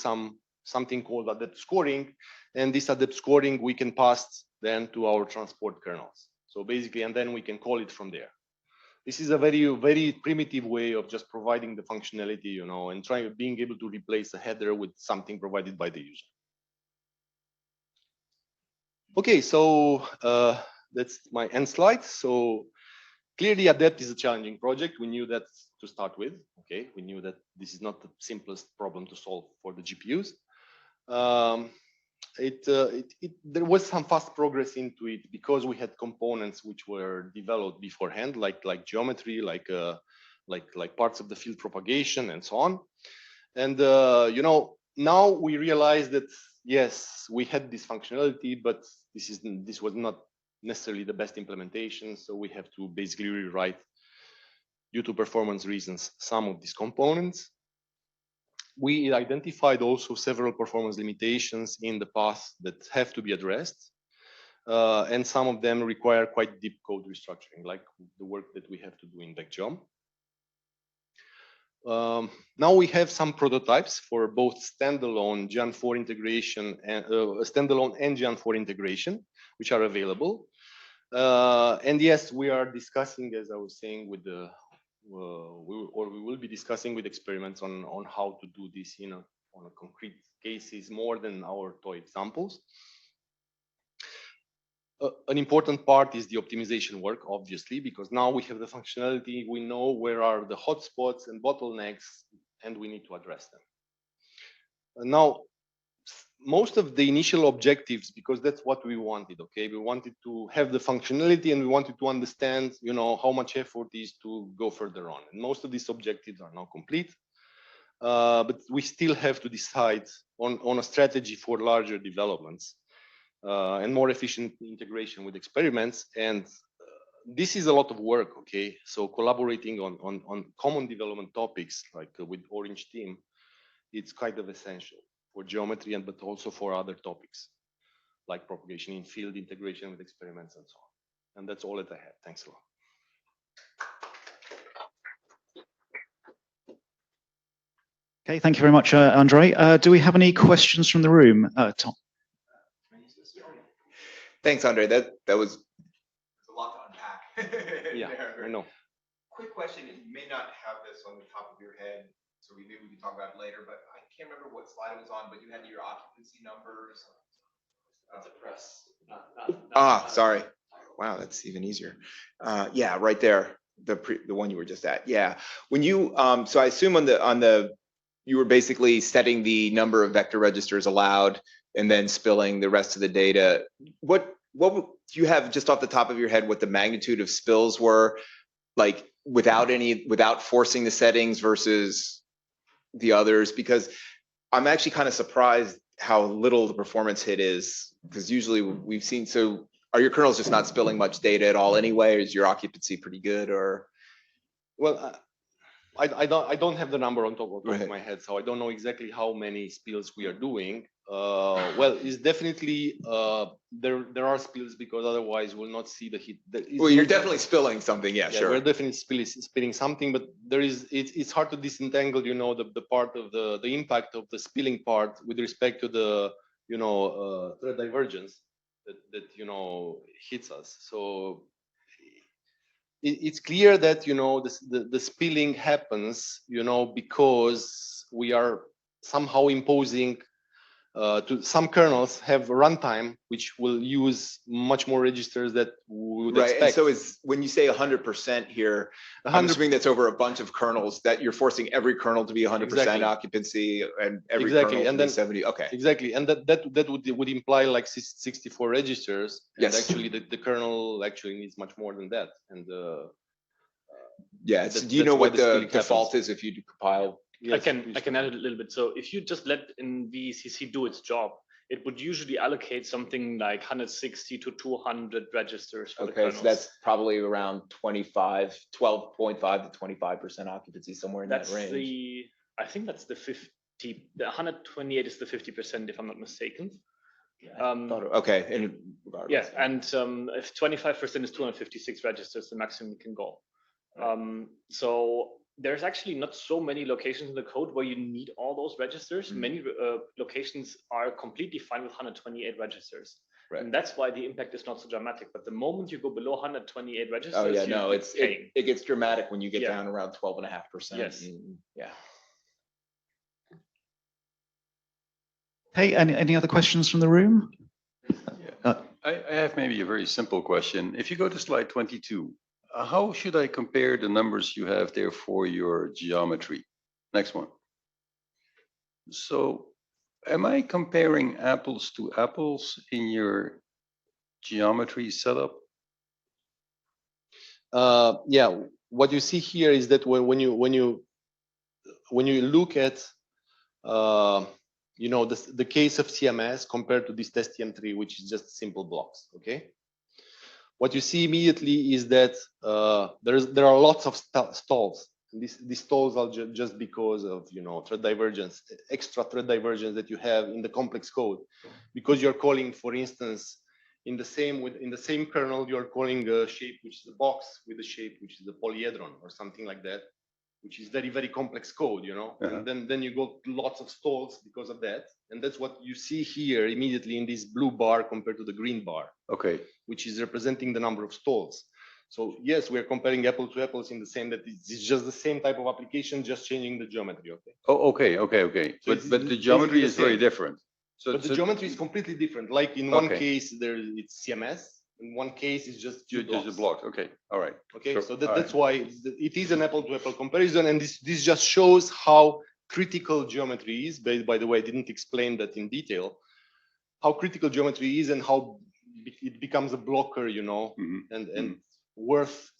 something called AdePT scoring, and this AdePT scoring we can pass then to our transport kernels. So basically, and then we can call it from there. This is a very primitive way of just providing the functionality, you know, and being able to replace a header with something provided by the user. Okay, so that's my end slide. So clearly, AdePT is a challenging project. We knew that to start with. Okay, we knew that this is not the simplest problem to solve for the GPUs. There was some fast progress into it because we had components which were developed beforehand, like geometry, like parts of the field propagation, and so on. And you know, now we realize that yes, we had this functionality, but this was not necessarily the best implementation. So we have to basically rewrite, due to performance reasons, some of these components. We identified also several performance limitations in the path that have to be addressed. And some of them require quite deep code restructuring, like the work that we have to do in VecGeom. Now we have some prototypes for both standalone Gen4 integration and standalone and Gen4 integration, which are available. And yes, we are discussing, as I was saying, with the we will be discussing with experiments on how to do this on a concrete cases more than our toy examples. An important part is the optimization work, obviously, because now we have the functionality, we know where are the hotspots and bottlenecks, and we need to address them. Now, most of the initial objectives, because that's what we wanted, okay? We wanted to have the functionality and we wanted to understand, you know, how much effort is to go further on. And most of these objectives are now complete, but we still have to decide on a strategy for larger developments and more efficient integration with experiments. And this is a lot of work, okay? So collaborating on common development topics, like with Orange team, it's kind of essential for geometry, and but also for other topics like propagation in field, integration with experiments, and so on. And that's all that I have. Thanks a lot. Okay, thank you very much, Andrei. Do we have any questions from the room? Tom. Thanks, Andrei. That was a lot to unpack. Yeah, I know. Quick question, you may not have this on the top of your head, so maybe we can talk about it later, but I can't remember what slide it was on, but you had your occupancy numbers. That's a press. Sorry. Wow, that's even easier. Yeah, right there, the one you were just at. Yeah, when you so I assume on the you were basically setting the number of vector registers allowed and then spilling the rest of the data. What do you have just off the top of your head what the magnitude of spills were, like without forcing the settings versus the others? Because I'm actually kind of surprised how little the performance hit is, because usually we've seen, so are your kernels just not spilling much data at all anyway? Or is your occupancy pretty good? Or well, I don't have the number on top of my head, so I don't know exactly how many spills we are doing. Well, it's definitely there are spills, because otherwise we'll not see the hit. Well, you're definitely spilling something, yeah, sure. We're definitely spilling something, but there is it's hard to disentangle, you know, the part of the impact of the spilling part with respect to the thread divergence that you know hits us. So it's clear that the spilling happens, because we are somehow imposing to some kernels have runtime which will use much more registers that we would expect. And so when you say 100% here, I'm assuming that's over a bunch of kernels, that you're forcing every kernel to be 100% occupancy and every kernel to be 70. Okay. Exactly, and that would imply like 64 registers. And actually, the kernel actually needs much more than that. And so do you know what the default is if you compile? Yes, I can add it a little bit. So if you just let NVCC do its job, it would usually allocate something like 160 to 200 registers for the kernels. So that's probably around 12.5 to 25% occupancy, somewhere in that range. I think that's the 50. The 128 is the 50%, if I'm not mistaken. Okay, and Yeah, and if 25% is 256 registers, the maximum you can go. So there's actually not so many locations in the code where you need all those registers. Many locations are completely fine with 128 registers. Right. And that's why the impact is not so dramatic. But the moment you go below 128 registers, oh yeah, no, you're it paying. gets dramatic when you get Yeah. down around 12.5%. Yes. Yeah. Hey, any other questions from the room? I have maybe a very simple question. If you go to slide 22, how should I compare the numbers you have there for your geometry? Next one. So am I comparing apples to apples in your geometry setup? Yeah, what you see here is that when you look at the case of CMS compared to this test TM3, which is just simple blocks, okay? What you see immediately is that there are lots of stalls. These stalls are just because of thread divergence, extra thread divergence that you have in the complex code, because you're calling, for instance, in the same kernel, you're calling a shape which is a box with a shape which is a polyhedron or something like that, which is very, very complex code, and then you got lots of stalls because of that. And that's what you see here immediately in this blue bar compared to the green bar, Okay. which is representing the number of stalls. So yes, we're comparing apples to apples in the same that it's just the same type of application, just changing the geometry, okay? Oh, okay. So But the geometry is very same. different. But the geometry is completely different. Like in one case, it's CMS. In one case, it's just a block. Okay, all right. Okay, Sure. so that's why it is an apple-to-apple comparison, and this just shows how critical geometry is. By the way, I didn't explain that in detail. How critical geometry is and how it becomes a blocker, and worth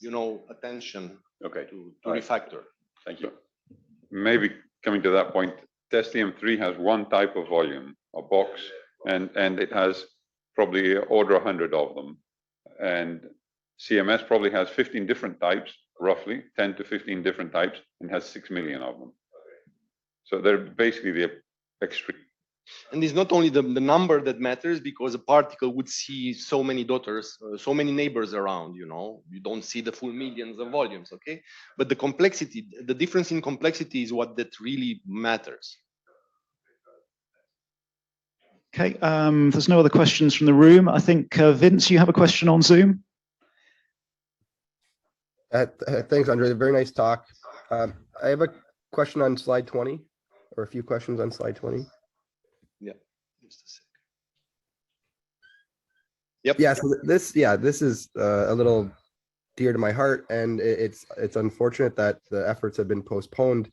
attention. Okay. To All right. refactor. Thank you. Maybe coming to that point, TestTM3 has one type of volume, a box, and it has probably order 100 of them. And CMS probably has 15 different types, roughly 10 to 15 different types, and has 6 million of them. So they're basically the extreme. And it's not only the number that matters, because a particle would see so many daughters, so many neighbors around, you don't see the full millions of volumes, okay? But the complexity, the difference in complexity is what that really matters. Okay, there's no other questions from the room. I think, Vince, you have a question on Zoom? Thanks, Andrei. Very nice talk. I have a question on slide 20, or a few questions on slide 20. Yeah, just a sec. Yep. Yeah, so this is a little dear to my heart, and it's unfortunate that the efforts have been postponed.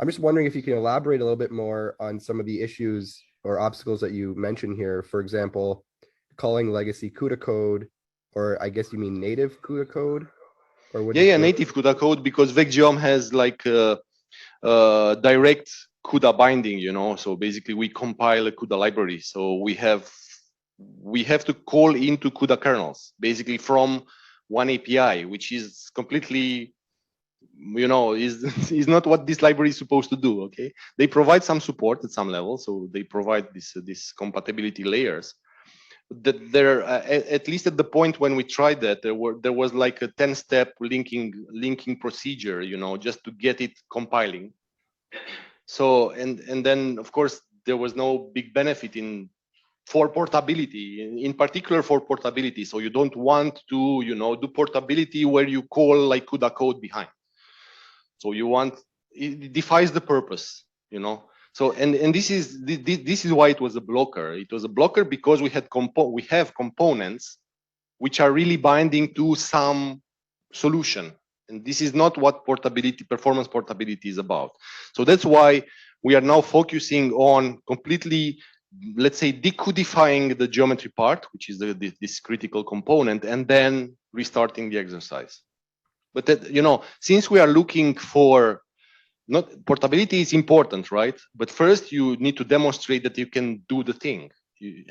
I'm just wondering if you can elaborate a little bit more on some of the issues or obstacles that you mentioned here. For example, calling legacy CUDA code, or I guess you mean native CUDA code, or what? Yeah, native CUDA code, because VecGeom has like direct CUDA binding, So basically, we compile a CUDA library, so we have to call into CUDA kernels, basically from one API, which is completely, is not what this library is supposed to do. Okay, they provide some support at some level, so they provide this compatibility layers. That there, at least at the point when we tried that, there was like a 10-step linking procedure, just to get it compiling. So and then of course there was no big benefit for portability, in particular for portability. So you don't want to do portability where you call like CUDA code behind. So it defies the purpose, So and this is why it was a blocker. It was a blocker because we have components which are really binding to some solution. And this is not what performance portability is about. So that's why we are now focusing on completely, let's say, decodifying the geometry part, which is this critical component, and then restarting the exercise. But that, since we are looking for, not portability is important, right? But first you need to demonstrate that you can do the thing,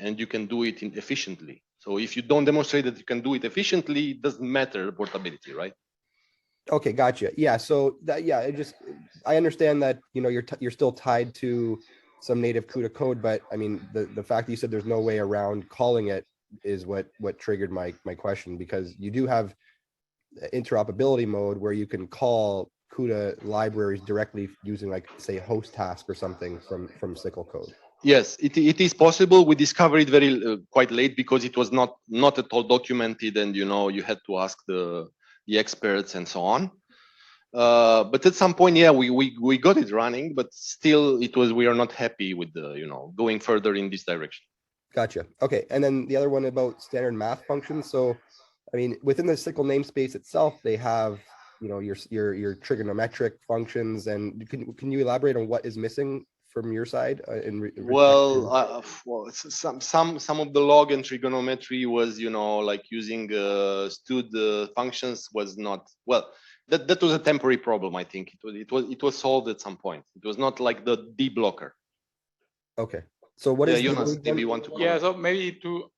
and you can do it efficiently. So if you don't demonstrate that you can do it efficiently, it doesn't matter the portability, right? Okay, gotcha. Yeah, so I understand that you're still tied to native CUDA code, but I mean, the fact that you said there's no way around calling it is what triggered my question, because you do have interoperability mode where you can call CUDA libraries directly using, like, say, host task or something from SYCL code. Yes, it is possible. We discovered it very quite late because it was not at all documented, and you had to ask the experts and so on. But at some point, yeah, we got it running, but still we are not happy with the going further in this direction. Gotcha. Okay, and then the other one about standard math functions. So, I mean, within the SYCL namespace itself, they have your trigonometric functions, and can you elaborate on what is missing from your side well, some of the log and trigonometry was like using stud functions was not well. That was a temporary problem. I think it was solved at some point. It was not like the D blocker. Okay. So what is Jonas, do you want to comment? Yeah, so maybe to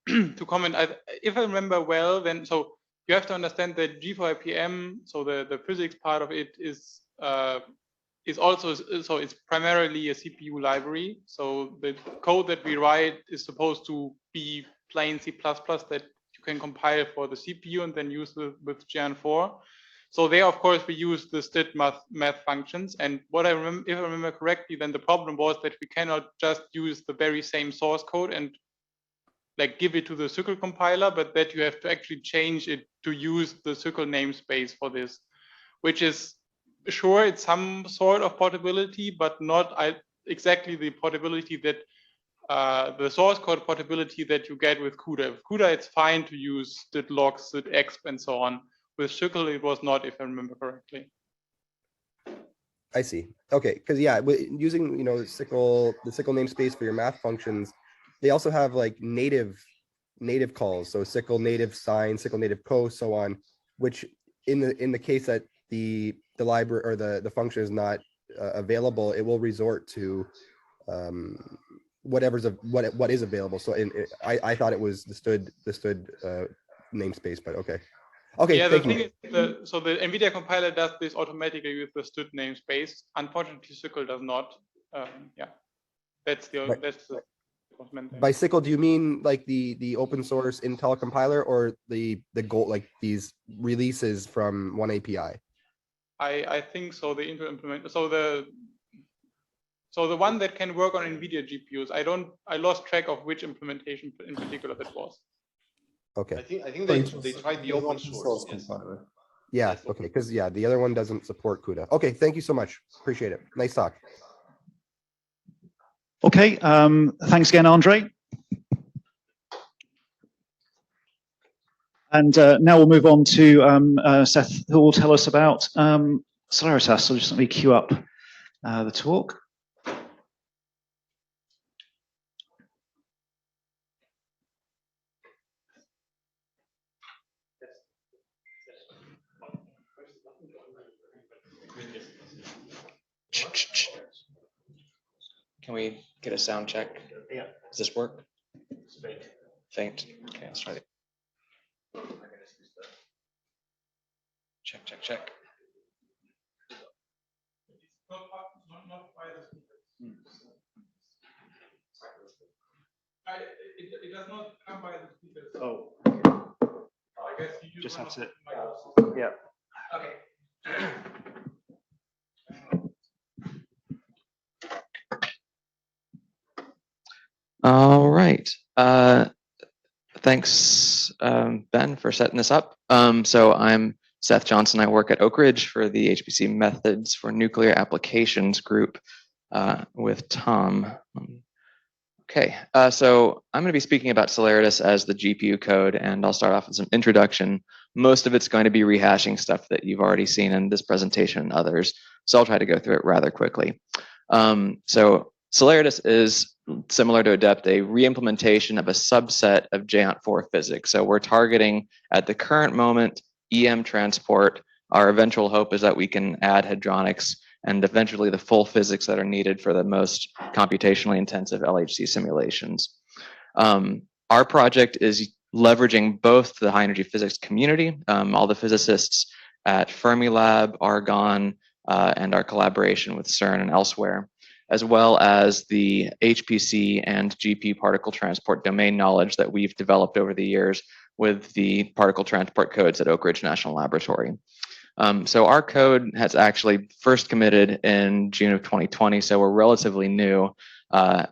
comment, if I remember well, then so you have to understand that G4IPM, so the physics part of it is also, so it's primarily a CPU library. So the code that we write is supposed to be plain C++ that you can compile for the CPU and then use with Jan4. So there, of course, we use the std math functions. And what I remember, if I remember correctly, then the problem was that we cannot just use the very same source code and like give it to the SYCL compiler, but that you have to actually change it to use the SYCL namespace for this, which is, sure, it's some sort of portability, but not exactly the portability that the source code portability that you get with CUDA. With CUDA, it's fine to use std log, std exp, and so on. With SYCL, it was not, if I remember correctly. I see. Okay, because yeah, using the SYCL namespace for your math functions, they also have like native calls. So SYCL native sine, SYCL native cos, so on. Which in the case that the library or the function is not available, it will resort to what is available. So I thought it was the std namespace, but okay. Okay, yeah, thank the you. thing is, so the NVIDIA compiler does this automatically with the std namespace. Unfortunately, SYCL does not. Yeah, that's the By SYCL, do you mean like the open source Intel compiler, or the goal, like these releases from one API? I think so. The Intel implement. So the one that can work on NVIDIA GPUs. I lost track of which implementation in particular that was. Okay. I think they tried the open source compiler. Yeah. Okay. Because yeah, the other one doesn't support CUDA. Okay. Thank you so much. Appreciate it. Nice talk. Okay. Thanks again, Andrei. And now we'll move on to Seth, who will tell us about Celeritas. So just let me queue up the talk. Can we get a sound check? Yeah. Does this work? Faint. Okay, let's try it. Check, check, check. It does not come by the speakers. Oh. I guess you just have to. Yeah. Okay. All right. Thanks, Ben, for setting this up. So I'm Seth Johnson. I work at Oak Ridge for the HPC Methods for Nuclear Applications group with Tom. Okay, so I'm going to be speaking about Celeritas as the GPU code, and I'll start off with some introduction. Most of it's going to be rehashing stuff that you've already seen in this presentation and others, so I'll try to go through it rather quickly. So Celeritas is similar to AdePT, a re-implementation of a subset of GEONT4 physics. So we're targeting, at the current moment, EM transport. Our eventual hope is that we can add hadronics and eventually the full physics that are needed for the most computationally intensive LHC simulations. Our project is leveraging both the high energy physics community, all the physicists at Fermilab, Argonne, and our collaboration with CERN and elsewhere, as well as the HPC and GPU particle transport domain knowledge that we've developed over the years with the particle transport codes at Oak Ridge National Laboratory. So our code has actually first committed in June of 2020, so we're relatively new.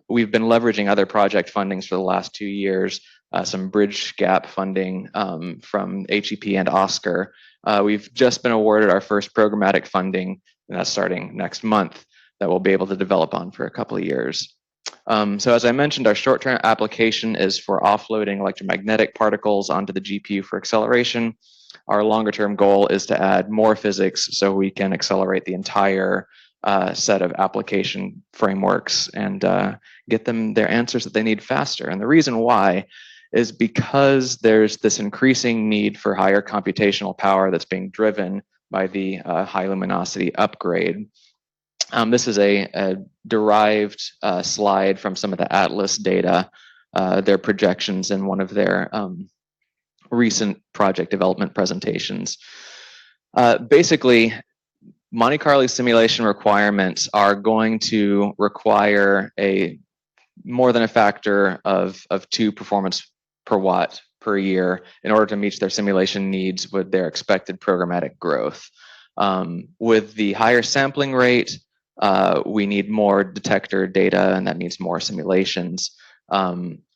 We've been leveraging other project fundings for the last 2 years, some bridge gap funding from HEP and Oscar. We've just been awarded our first programmatic funding, and that's starting next month, that we'll be able to develop on for a couple of years. So as I mentioned, our short-term application is for offloading electromagnetic particles onto the GPU for acceleration. Our longer-term goal is to add more physics so we can accelerate the entire set of application frameworks and get them their answers that they need faster. And the reason why is because there's this increasing need for higher computational power that's being driven by the high luminosity upgrade. This is a derived slide from some of the Atlas data, their projections in one of their recent project development presentations. Basically, Monte Carlo simulation requirements are going to require more than a factor of 2 performance per watt per year in order to meet their simulation needs with their expected programmatic growth. With the higher sampling rate, we need more detector data, and that means more simulations.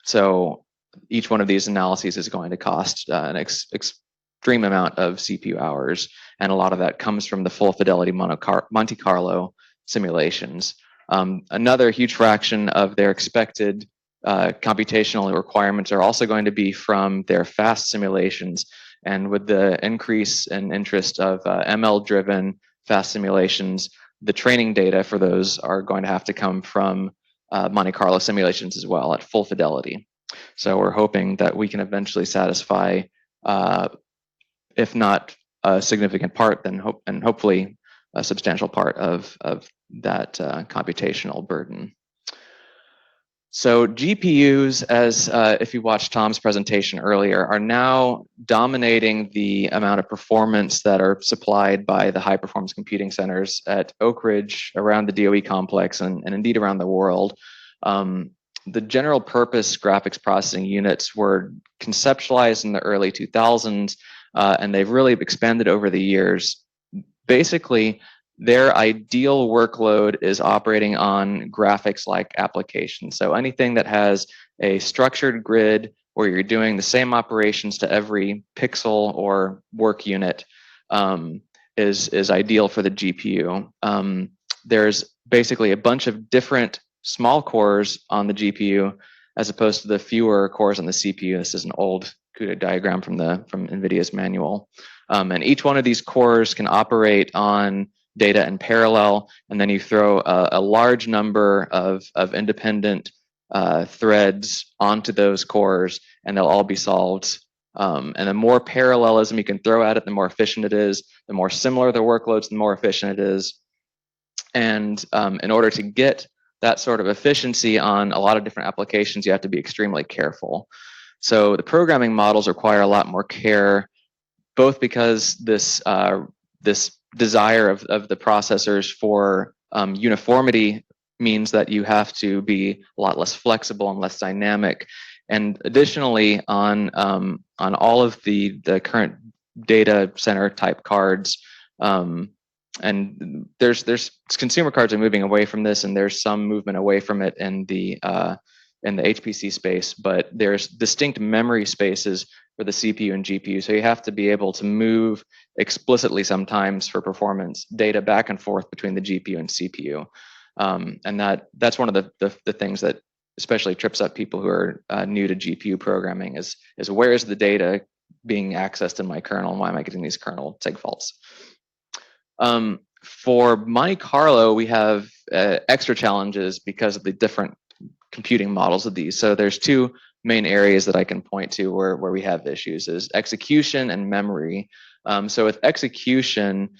So each one of these analyses is going to cost an extreme amount of CPU hours, and a lot of that comes from the full fidelity Monte Carlo simulations. Another huge fraction of their expected computational requirements are also going to be from their fast simulations, and with the increase in interest of ML-driven fast simulations, the training data for those are going to have to come from Monte Carlo simulations as well at full fidelity. So we're hoping that we can eventually satisfy, if not a significant part, then hopefully a substantial part of that computational burden. So GPUs, as if you watched Tom's presentation earlier, are now dominating the amount of performance that are supplied by the high performance computing centers at Oak Ridge, around the DOE complex, and indeed around the world. The general purpose graphics processing units were conceptualized in the early 2000s, and they've really expanded over the years. Basically, their ideal workload is operating on graphics-like applications. So anything that has a structured grid where you're doing the same operations to every pixel or work unit is ideal for the GPU. There's basically a bunch of different small cores on the GPU as opposed to the fewer cores on the CPU. This is an old CUDA diagram from NVIDIA's manual. And each one of these cores can operate on data in parallel, and then you throw a large number of independent threads onto those cores, and they'll all be solved. And the more parallelism you can throw at it, the more efficient it is. The more similar the workloads, the more efficient it is. And in order to get that sort of efficiency on a lot of different applications, you have to be extremely careful. So the programming models require a lot more care, both because this desire of the processors for uniformity means that you have to be a lot less flexible and less dynamic. And additionally, on all of the current data center type cards, and there's consumer cards are moving away from this, and there's some movement away from it in the HPC space, but there's distinct memory spaces for the CPU and GPU. So you have to be able to move explicitly sometimes for performance data back and forth between the GPU and CPU. And that's one of the things that especially trips up people who are new to GPU programming is where is the data being accessed in my kernel, and why am I getting these kernel sig faults? For Monte Carlo, we have extra challenges because of the different computing models of these. So there's 2 main areas that I can point to where we have issues is execution and memory. So with execution,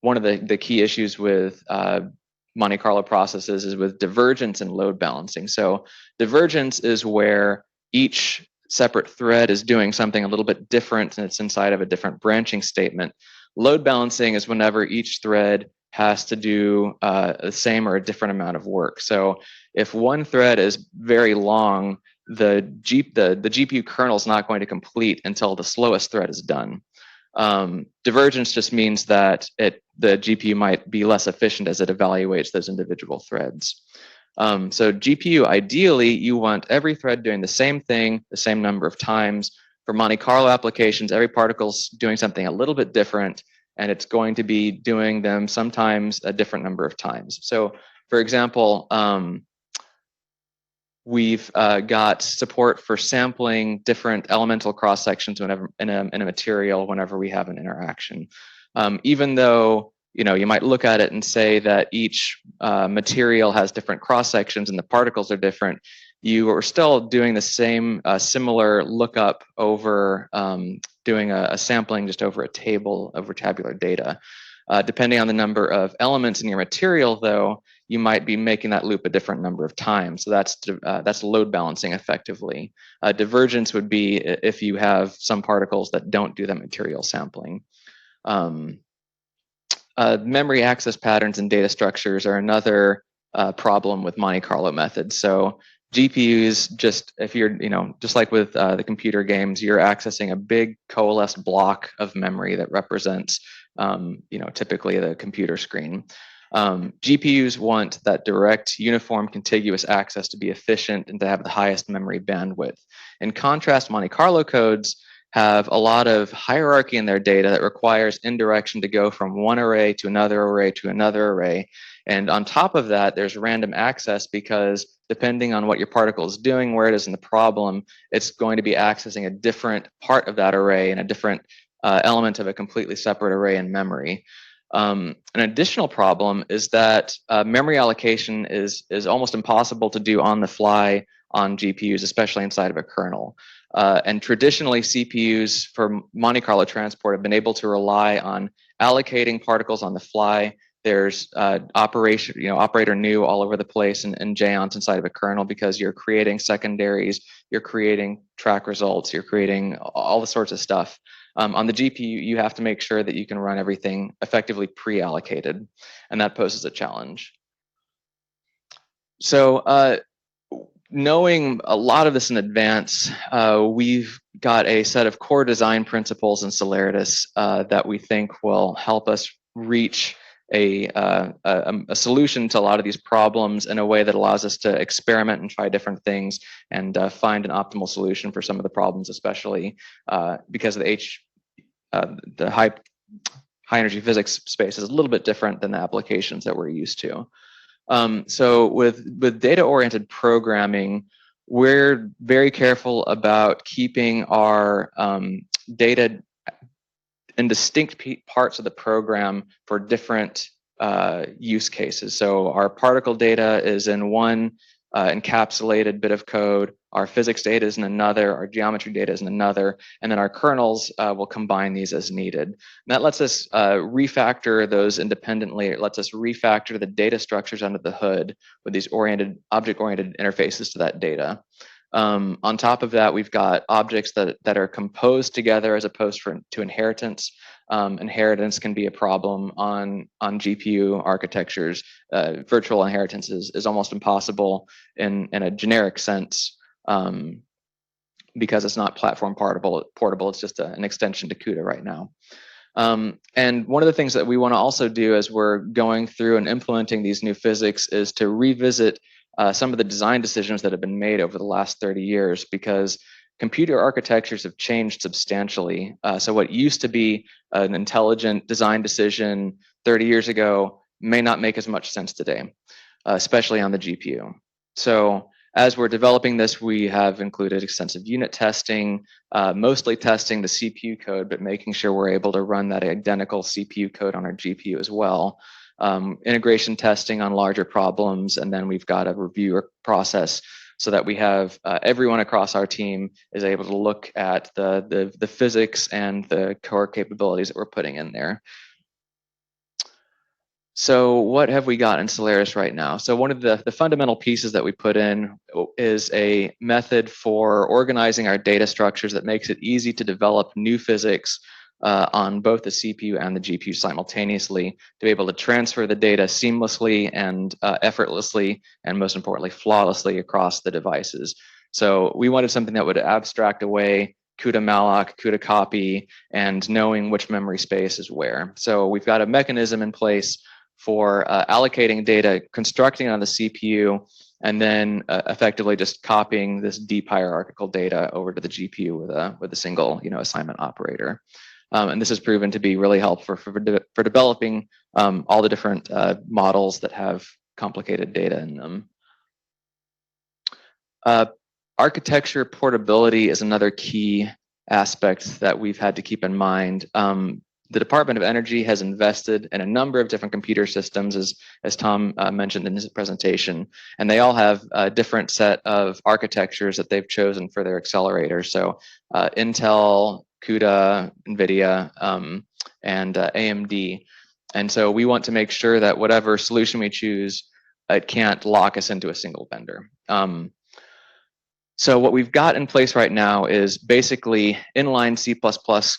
one of the key issues with Monte Carlo processes is with divergence and load balancing. So divergence is where each separate thread is doing something a little bit different, and it's inside of a different branching statement. Load balancing is whenever each thread has to do the same or a different amount of work. So if one thread is very long, the GPU kernel is not going to complete until the slowest thread is done. Divergence just means that the GPU might be less efficient as it evaluates those individual threads. So GPU, ideally, you want every thread doing the same thing, the same number of times. For Monte Carlo applications, every particle's doing something a little bit different, and it's going to be doing them sometimes a different number of times. So, for example, we've got support for sampling different elemental cross sections whenever in a material whenever we have an interaction. Even though you might look at it and say that each material has different cross sections and the particles are different, you are still doing the same similar lookup over doing a sampling just over a table over tabular data. Depending on the number of elements in your material, though, you might be making that loop a different number of times. So that's load balancing effectively. Divergence would be if you have some particles that don't do that material sampling. Memory access patterns and data structures are another problem with Monte Carlo methods. So GPUs, if you're, just like with the computer games, you're accessing a big coalesced block of memory that represents, typically the computer screen. GPUs want that direct, uniform, contiguous access to be efficient and to have the highest memory bandwidth. In contrast, Monte Carlo codes have a lot of hierarchy in their data that requires indirection to go from one array to another array to another array. And on top of that, there's random access because depending on what your particle is doing, where it is in the problem, it's going to be accessing a different part of that array and a different element of a completely separate array in memory. An additional problem is that memory allocation is almost impossible to do on the fly on GPUs, especially inside of a kernel. And traditionally, CPUs for Monte Carlo transport have been able to rely on allocating particles on the fly. There's operator new all over the place and JONs inside of a kernel because you're creating secondaries, you're creating track results, you're creating all the sorts of stuff. On the GPU, you have to make sure that you can run everything effectively pre-allocated, and that poses a challenge. So knowing a lot of this in advance, we've got a set of core design principles in Celeritas that we think will help us reach a solution to a lot of these problems in a way that allows us to experiment and try different things and find an optimal solution for some of the problems, especially because of the high energy physics space is a little bit different than the applications that we're used to. So with data-oriented programming, we're very careful about keeping our data in distinct parts of the program for different use cases. So our particle data is in one encapsulated bit of code, our physics data is in another, our geometry data is in another, and then our kernels will combine these as needed. And that lets us refactor those independently. It lets us refactor the data structures under the hood with these object-oriented interfaces to that data. On top of that, we've got objects that are composed together as opposed to inheritance. Inheritance can be a problem on GPU architectures. Virtual inheritance is almost impossible in a generic sense because it's not platform portable. It's just an extension to CUDA right now. And one of the things that we want to also do as we're going through and implementing these new physics is to revisit some of the design decisions that have been made over the last 30 years because computer architectures have changed substantially. So what used to be an intelligent design decision 30 years ago may not make as much sense today, especially on the GPU. So as we're developing this, we have included extensive unit testing, mostly testing the CPU code, but making sure we're able to run that identical CPU code on our GPU as well. Integration testing on larger problems, and then we've got a review process so that we have everyone across our team is able to look at the physics and the core capabilities that we're putting in there. So what have we got in Celeritas right now? So one of the fundamental pieces that we put in is a method for organizing our data structures that makes it easy to develop new physics on both the CPU and the GPU simultaneously to be able to transfer the data seamlessly and effortlessly, and most importantly, flawlessly across the devices. So we wanted something that would abstract away CUDA malloc, CUDA copy, and knowing which memory space is where. So we've got a mechanism in place for allocating data, constructing on the CPU, and then effectively just copying this deep hierarchical data over to the GPU with a single assignment operator. And this has proven to be really helpful for developing all the different models that have complicated data in them. Architecture portability is another key aspect that we've had to keep in mind. The Department of Energy has invested in a number of different computer systems, as Tom mentioned in his presentation, and they all have a different set of architectures that they've chosen for their accelerators. So Intel, CUDA, NVIDIA, and AMD. And so we want to make sure that whatever solution we choose, it can't lock us into a single vendor. So what we've got in place right now is basically inline C++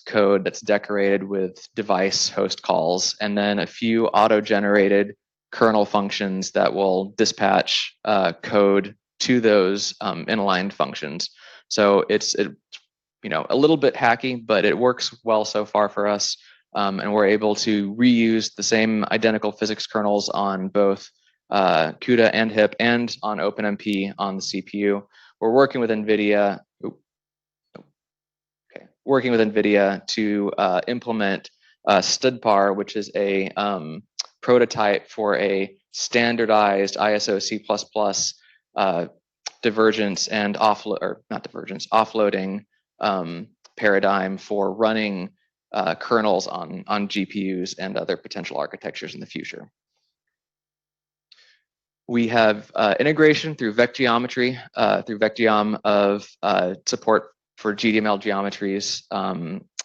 code that's decorated with device host calls, and then a few auto-generated kernel functions that will dispatch code to those inline functions. So it's a little bit hacky, but it works well so far for us, and we're able to reuse the same identical physics kernels on both CUDA and HIP and on OpenMP on the CPU. We're working with NVIDIA. To implement STUDPAR, which is a prototype for a standardized ISO C++ divergence and offloading paradigm for running kernels on GPUs and other potential architectures in the future. We have integration through VecGeometry, through VecGeom of support for GDML geometries.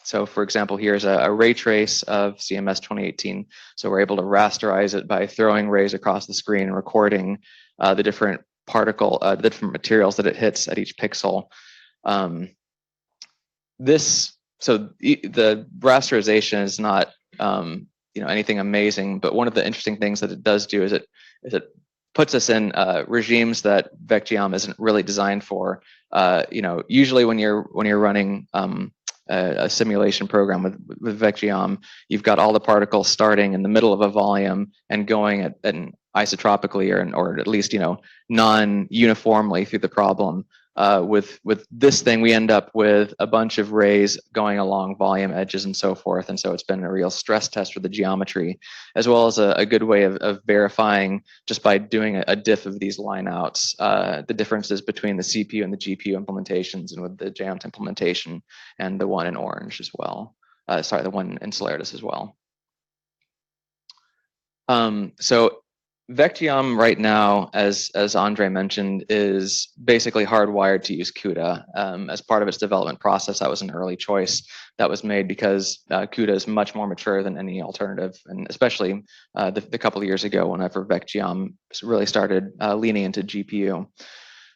So for example, here's a ray trace of CMS 2018. So we're able to rasterize it by throwing rays across the screen and recording the different the different materials that it hits at each pixel. The rasterization is not anything amazing, but one of the interesting things that it does do is it puts us in regimes that VecGeom isn't really designed for. Usually when you're running a simulation program with VecGeom, you've got all the particles starting in the middle of a volume and going at isotropically or at least non-uniformly through the problem. With this thing, we end up with a bunch of rays going along volume edges and so forth. And so it's been a real stress test for the geometry, as well as a good way of verifying just by doing a diff of these lineouts, the differences between the CPU and the GPU implementations and with the JAMT implementation and the one in Orange as well. The one in Celeritas as well. So VecGeom right now, as Andrei mentioned, is basically hardwired to use CUDA. As part of its development process, that was an early choice that was made because CUDA is much more mature than any alternative, and especially the couple of years ago whenever VecGeom really started leaning into GPU.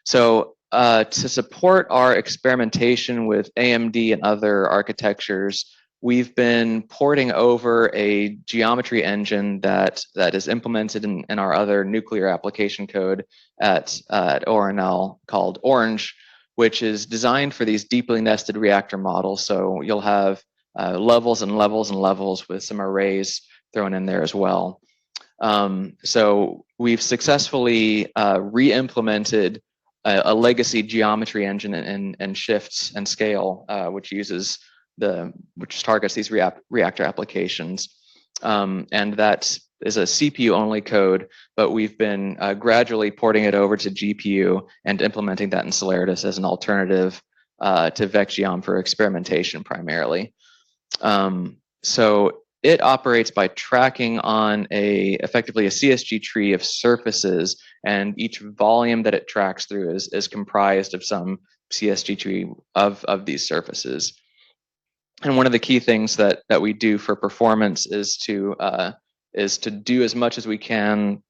So to support our experimentation with AMD and other architectures, we've been porting over a geometry engine that is implemented in our other nuclear application code at ORNL called Orange, which is designed for these deeply nested reactor models. So you'll have levels and levels and levels with some arrays thrown in there as well. So we've successfully re-implemented a legacy geometry engine and shifts and scale, which targets these reactor applications. And that is a CPU only code, but we've been gradually porting it over to GPU and implementing that in Celeritas as an alternative to VecGeom for experimentation primarily. So it operates by tracking on effectively a CSG tree of surfaces, and each volume that it tracks through is comprised of some CSG tree of these surfaces. And one of the key things that we do for performance is to do as much as we can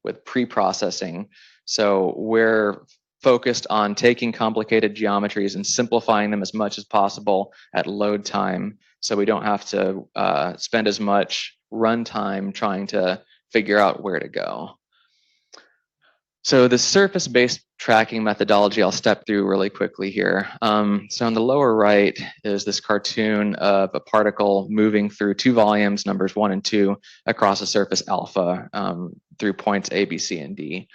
with pre-processing. So we're focused on taking complicated geometries and simplifying them as much as possible at load time, so we don't have to spend as much runtime trying to figure out where to go. So the surface-based tracking methodology I'll step through really quickly here. So on the lower right is this cartoon of a particle moving through two volumes, numbers 1 and 2, across a surface alpha through points A, B, C, and D.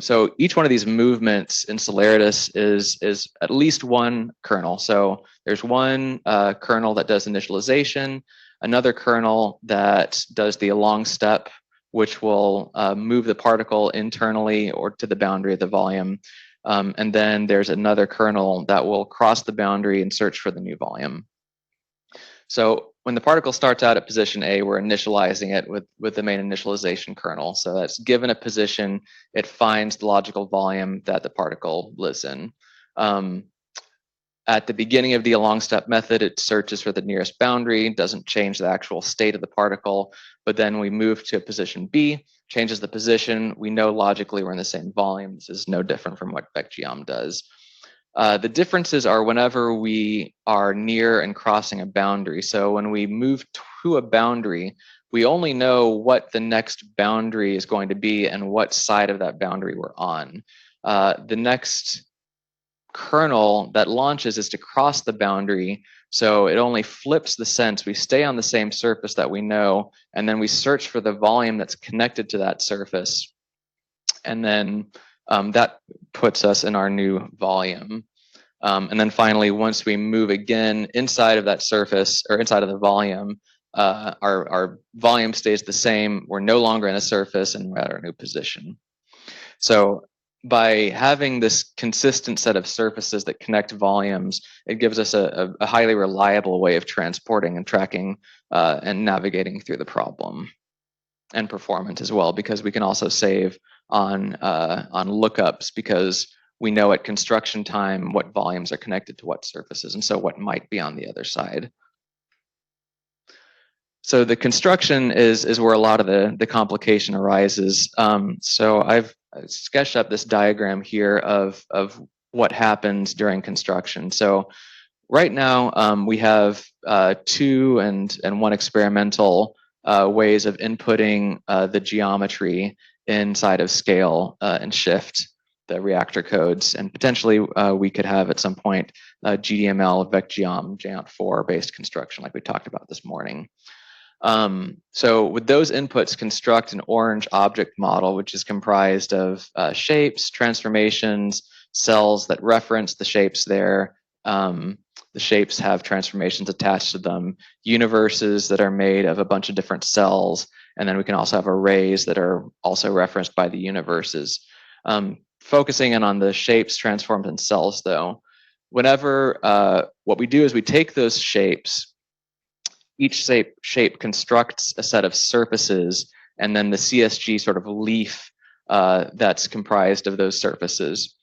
So each one of these movements in Celeritas is at least one kernel. So there's one kernel that does initialization, another kernel that does the along step, which will move the particle internally or to the boundary of the volume. And then there's another kernel that will cross the boundary and search for the new volume. So when the particle starts out at position A, we're initializing it with the main initialization kernel. So that's given a position, it finds the logical volume that the particle lives in. At the beginning of the along step method, it searches for the nearest boundary, doesn't change the actual state of the particle, but then we move to position B, changes the position. We know logically we're in the same volume. This is no different from what VecGeom does. The differences are whenever we are near and crossing a boundary. So when we move to a boundary, we only know what the next boundary is going to be and what side of that boundary we're on. The next kernel that launches is to cross the boundary, so it only flips the sense. We stay on the same surface that we know, and then we search for the volume that's connected to that surface, and then that puts us in our new volume. And then finally, once we move again inside of that surface or inside of the volume, our volume stays the same. We're no longer in a surface and we're at our new position. So by having this consistent set of surfaces that connect volumes, it gives us a highly reliable way of transporting and tracking and navigating through the problem, and performance as well, because we can also save on lookups, because we know at construction time what volumes are connected to what surfaces, and so what might be on the other side. So the construction is where a lot of the complication arises. So I've sketched up this diagram here of what happens during construction. So right now we have 2 and 1 experimental ways of inputting the geometry inside of scale and shift the reactor codes, and potentially we could have at some point GDML, VecGeom, JANT4 based construction like we talked about this morning. So with those inputs, construct an orange object model, which is comprised of shapes, transformations, cells that reference the shapes there. The shapes have transformations attached to them, universes that are made of a bunch of different cells, and then we can also have arrays that are also referenced by the universes. Focusing in on the shapes, transforms, and cells though, whenever what we do is we take those shapes, each shape constructs a set of surfaces, and then the CSG sort of leaf that's comprised of those surfaces.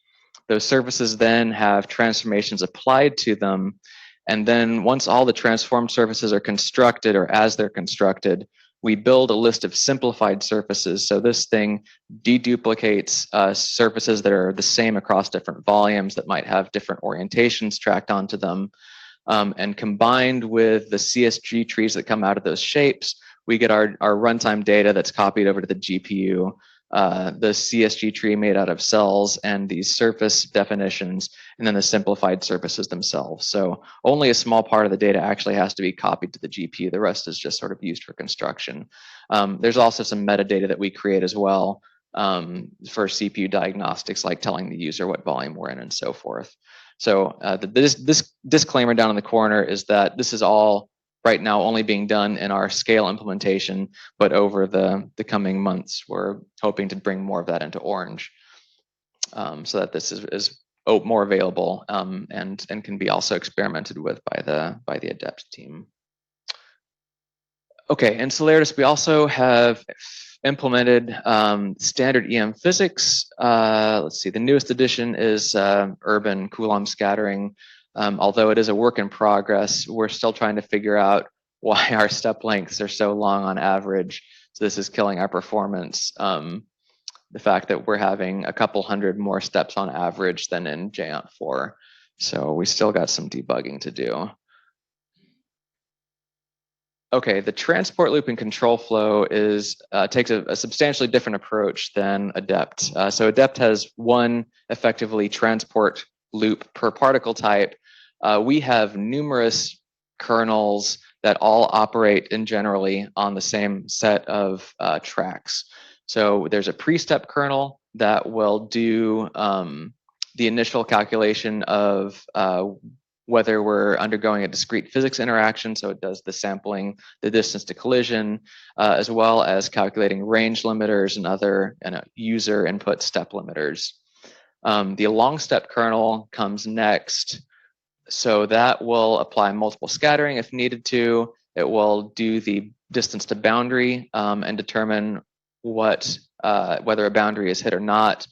Those surfaces then have transformations applied to them, and then once all the transformed surfaces are constructed, or as they're constructed, we build a list of simplified surfaces. So this thing deduplicates surfaces that are the same across different volumes that might have different orientations tracked onto them. And combined with the CSG trees that come out of those shapes, we get our runtime data that's copied over to the GPU, the CSG tree made out of cells and these surface definitions, and then the simplified surfaces themselves. So only a small part of the data actually has to be copied to the GPU. The rest is just sort of used for construction. There's also some metadata that we create as well for CPU diagnostics, like telling the user what volume we're in and so forth. So this disclaimer down in the corner is that this is all right now only being done in our scale implementation, but over the coming months, we're hoping to bring more of that into Orange, so that this is more available and can be also experimented with by the AdePT team. Okay, in Celeritas, we also have implemented standard EM physics. Let's see, the newest edition is urban Coulomb scattering. Although it is a work in progress, we're still trying to figure out why our step lengths are so long on average. So this is killing our performance. the fact that we're having a couple hundred more steps on average than in JANT4. So we still got some debugging to do. Okay, the transport loop and control flow takes a substantially different approach than AdePT. So AdePT has one effectively transport loop per particle type. We have numerous kernels that all operate generally on the same set of tracks. So there's a pre-step kernel that will do the initial calculation of whether we're undergoing a discrete physics interaction, so it does the sampling, the distance to collision, as well as calculating range limiters and other user input step limiters. The long step kernel comes next, so that will apply multiple scattering if needed to. It will do the distance to boundary and determine whether a boundary is hit or not.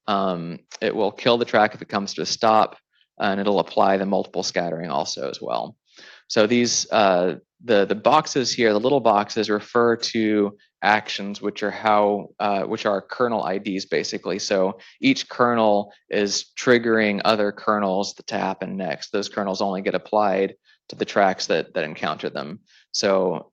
It will kill the track if it comes to a stop, and it'll apply the multiple scattering also as well. So these, the boxes here, the little boxes refer to actions, which are kernel IDs basically. So each kernel is triggering other kernels to happen next. Those kernels only get applied to the tracks that encounter them. So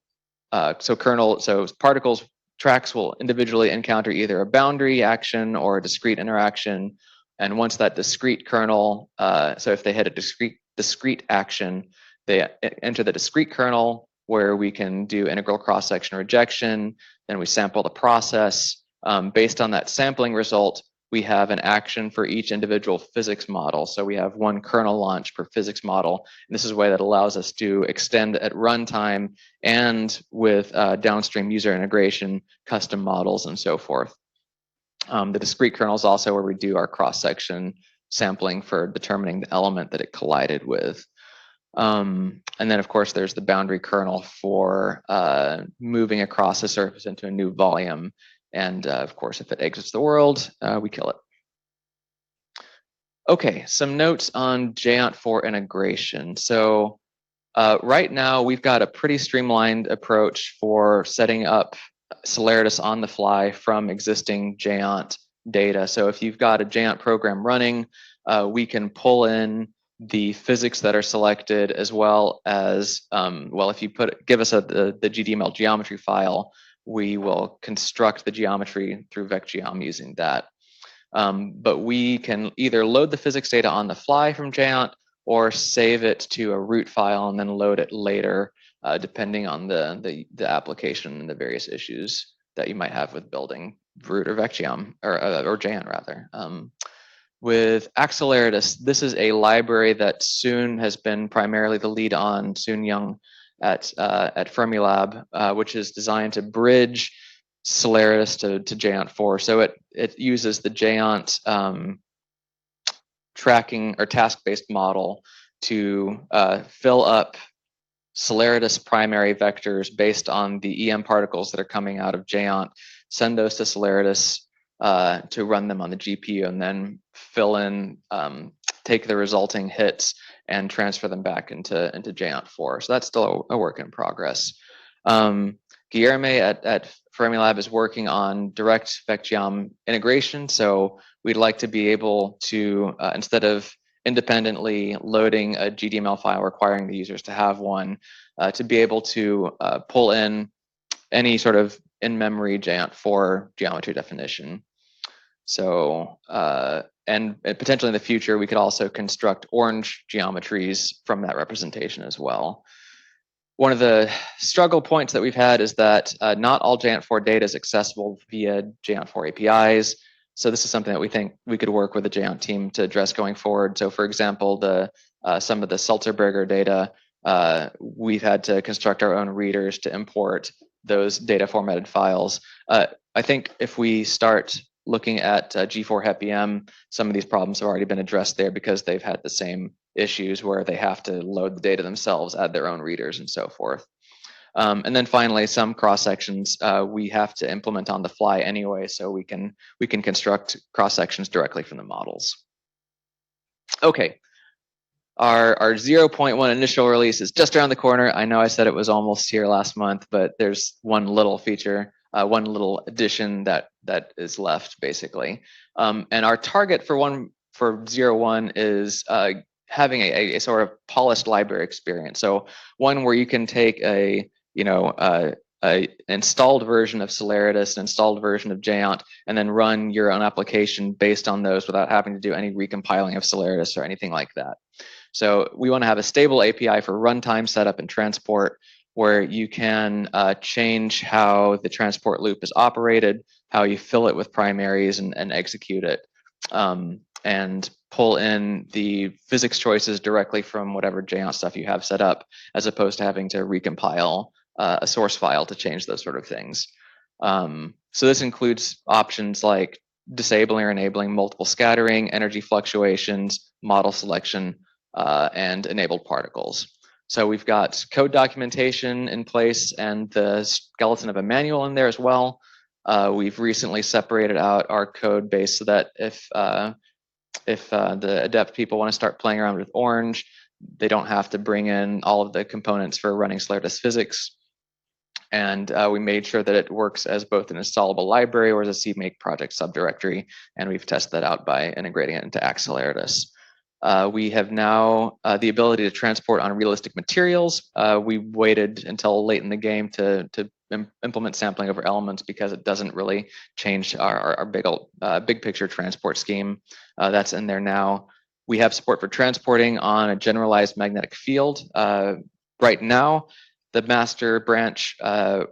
particles tracks will individually encounter either a boundary action or a discrete interaction. And once that discrete kernel, so if they hit a discrete action, they enter the discrete kernel where we can do integral cross-section rejection. Then we sample the process. Based on that sampling result, we have an action for each individual physics model. So we have one kernel launch per physics model. And this is a way that allows us to extend at runtime and with downstream user integration, custom models, and so forth. The discrete kernel is also where we do our cross-section sampling for determining the element that it collided with. And then, of course, there's the boundary kernel for moving across the surface into a new volume. And, of course, if it exits the world, we kill it. Okay, some notes on JANT4 integration. So right now, we've got a pretty streamlined approach for setting up Celeritas on the fly from existing JANT data. So if you've got a JANT program running, we can pull in the physics that are selected, as well as, if you give us the GDML geometry file, we will construct the geometry through VecGeom using that. But we can either load the physics data on the fly from JANT or save it to a root file and then load it later, depending on the application and the various issues that you might have with building root or VecGeom, or JANT rather. With Acceleritas, this is a library that Soon has been primarily the lead on, Soon Young at Fermilab, which is designed to bridge Celeritas to JANT4. So it uses the JANT tracking or task-based model to fill up Celeritas primary vectors based on the EM particles that are coming out of JANT, send those to Celeritas to run them on the GPU, and then fill in, take the resulting hits and transfer them back into JANT4. So that's still a work in progress. Guilherme at Fermilab is working on direct VecGeom integration. So we'd like to be able to, instead of independently loading a GDML file requiring the users to have one, to be able to pull in any sort of in-memory JANT4 geometry definition. So, and potentially in the future, we could also construct orange geometries from that representation as well. One of the struggle points that we've had is that not all JANT4 data is accessible via JANT4 APIs. So this is something that we think we could work with the JANT team to address going forward. So for example, some of the Seltzerberger data, we've had to construct our own readers to import those data formatted files. I think if we start looking at G4 HepEM, some of these problems have already been addressed there because they've had the same issues where they have to load the data themselves, add their own readers, and so forth. And then finally, some cross sections we have to implement on the fly anyway, so we can construct cross sections directly from the models. Okay, our 0.1 initial release is just around the corner. I know I said it was almost here last month, but there's one little feature one little addition that is left basically. And our target for 0.1 is having a sort of polished library experience. So one where you can take a installed version of Celeritas, an installed version of Geant, and then run your own application based on those without having to do any recompiling of Celeritas or anything like that. So we want to have a stable API for runtime setup and transport, where you can change how the transport loop is operated, how you fill it with primaries and execute it, and pull in the physics choices directly from whatever Geant stuff you have set up, as opposed to having to recompile a source file to change those sort of things. So this includes options like disabling or enabling multiple scattering, energy fluctuations, model selection, and enabled particles. So we've got code documentation in place and the skeleton of a manual in there as well. We've recently separated out our code base so that if the adept people want to start playing around with Orange, they don't have to bring in all of the components for running Celeritas physics. And we made sure that it works as both an installable library or as a CMake project subdirectory, and we've tested that out by integrating it into Acceleratus. We have now the ability to transport on realistic materials. We waited until late in the game to implement sampling over elements because it doesn't really change our big picture transport scheme. That's in there now. We have support for transporting on a generalized magnetic field. Right now, the master branch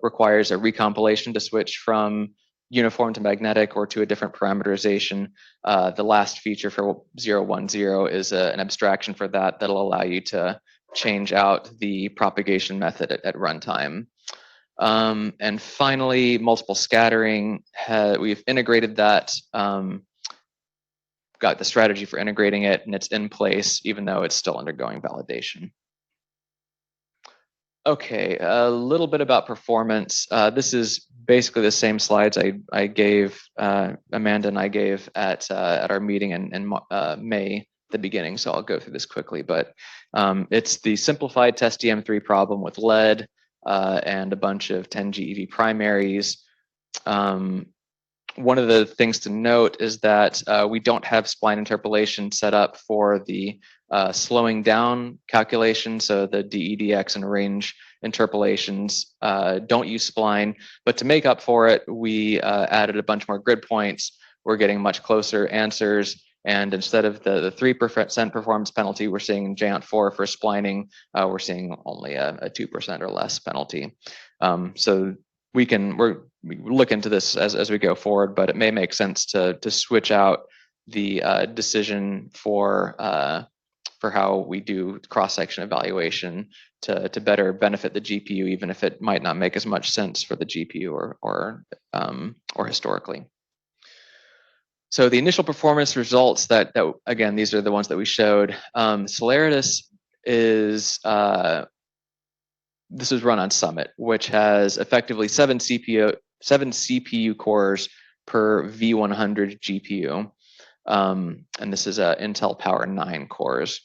requires a recompilation to switch from uniform to magnetic or to a different parameterization. The last feature for 0.10 is an abstraction for that that'll allow you to change out the propagation method at runtime. And finally, multiple scattering, we've integrated that, got the strategy for integrating it, and it's in place even though it's still undergoing validation. Okay, a little bit about performance. This is basically the same slides I gave, Amanda and I gave at our meeting in May, the beginning, so I'll go through this quickly, but it's the simplified test DM3 problem with lead and a bunch of 10 GeV primaries. One of the things to note is that we don't have spline interpolation set up for the slowing down calculation, so the DEDX and range interpolations don't use spline, but to make up for it, we added a bunch more grid points. We're getting much closer answers, and instead of the 3% performance penalty we're seeing in Geant 4 for splining, we're seeing only a 2% or less penalty. So we look into this as we go forward, but it may make sense to switch out the decision for how we do cross-section evaluation to better benefit the GPU, even if it might not make as much sense for the GPU or historically. So the initial performance results that again, these are the ones that we showed. Celeritas is this is run on Summit, which has effectively 7 CPU cores per V100 GPU. And this is Intel Power 9 cores.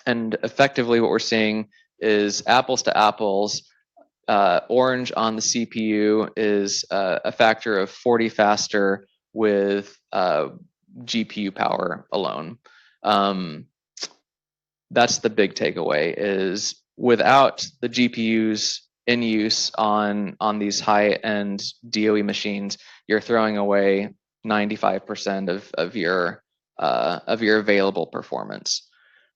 And effectively what we're seeing is apples to apples. Orange on the CPU is a factor of 40 faster with GPU power alone. That's the big takeaway, is without the GPUs in use on these high-end DOE machines, you're throwing away 95% of your available performance.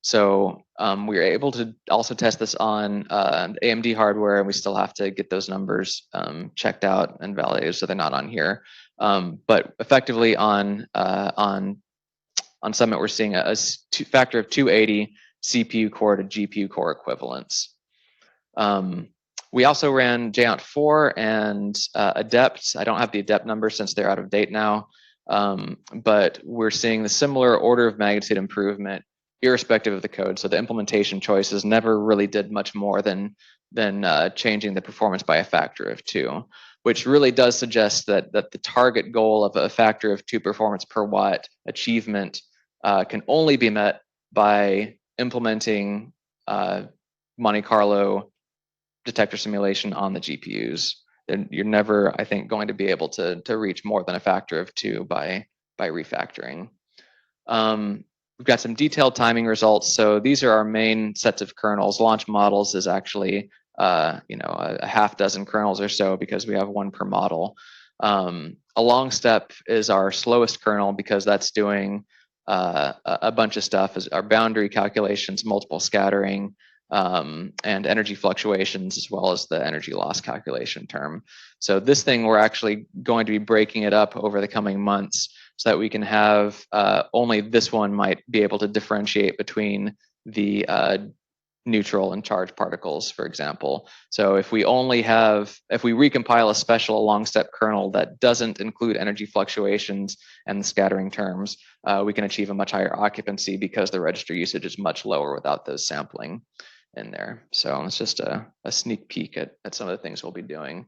So we were able to also test this on AMD hardware, and we still have to get those numbers checked out and validated, so they're not on here. But effectively on Summit, we're seeing a factor of 280 CPU core to GPU core equivalents. We also ran Geant 4 and AdePT. I don't have the AdePT numbers since they're out of date now, but we're seeing the similar order of magnitude improvement irrespective of the code. So the implementation choices never really did much more than changing the performance by a factor of 2, which really does suggest that the target goal of a factor of 2 performance per watt achievement can only be met by implementing Monte Carlo detector simulation on the GPUs. then you're never, I think, going to be able to reach more than a factor of 2 by refactoring. We've got some detailed timing results. So these are our main sets of kernels. Launch models is actually a half dozen kernels or so because we have one per model. A long step is our slowest kernel because that's doing a bunch of stuff, as our boundary calculations, multiple scattering, and energy fluctuations, as well as the energy loss calculation term. So this thing, we're actually going to be breaking it up over the coming months so that we can have only this one might be able to differentiate between the neutral and charged particles, for example. So if we recompile a special long step kernel that doesn't include energy fluctuations and the scattering terms, we can achieve a much higher occupancy because the register usage is much lower without those sampling in there. So it's just a sneak peek at some of the things we'll be doing.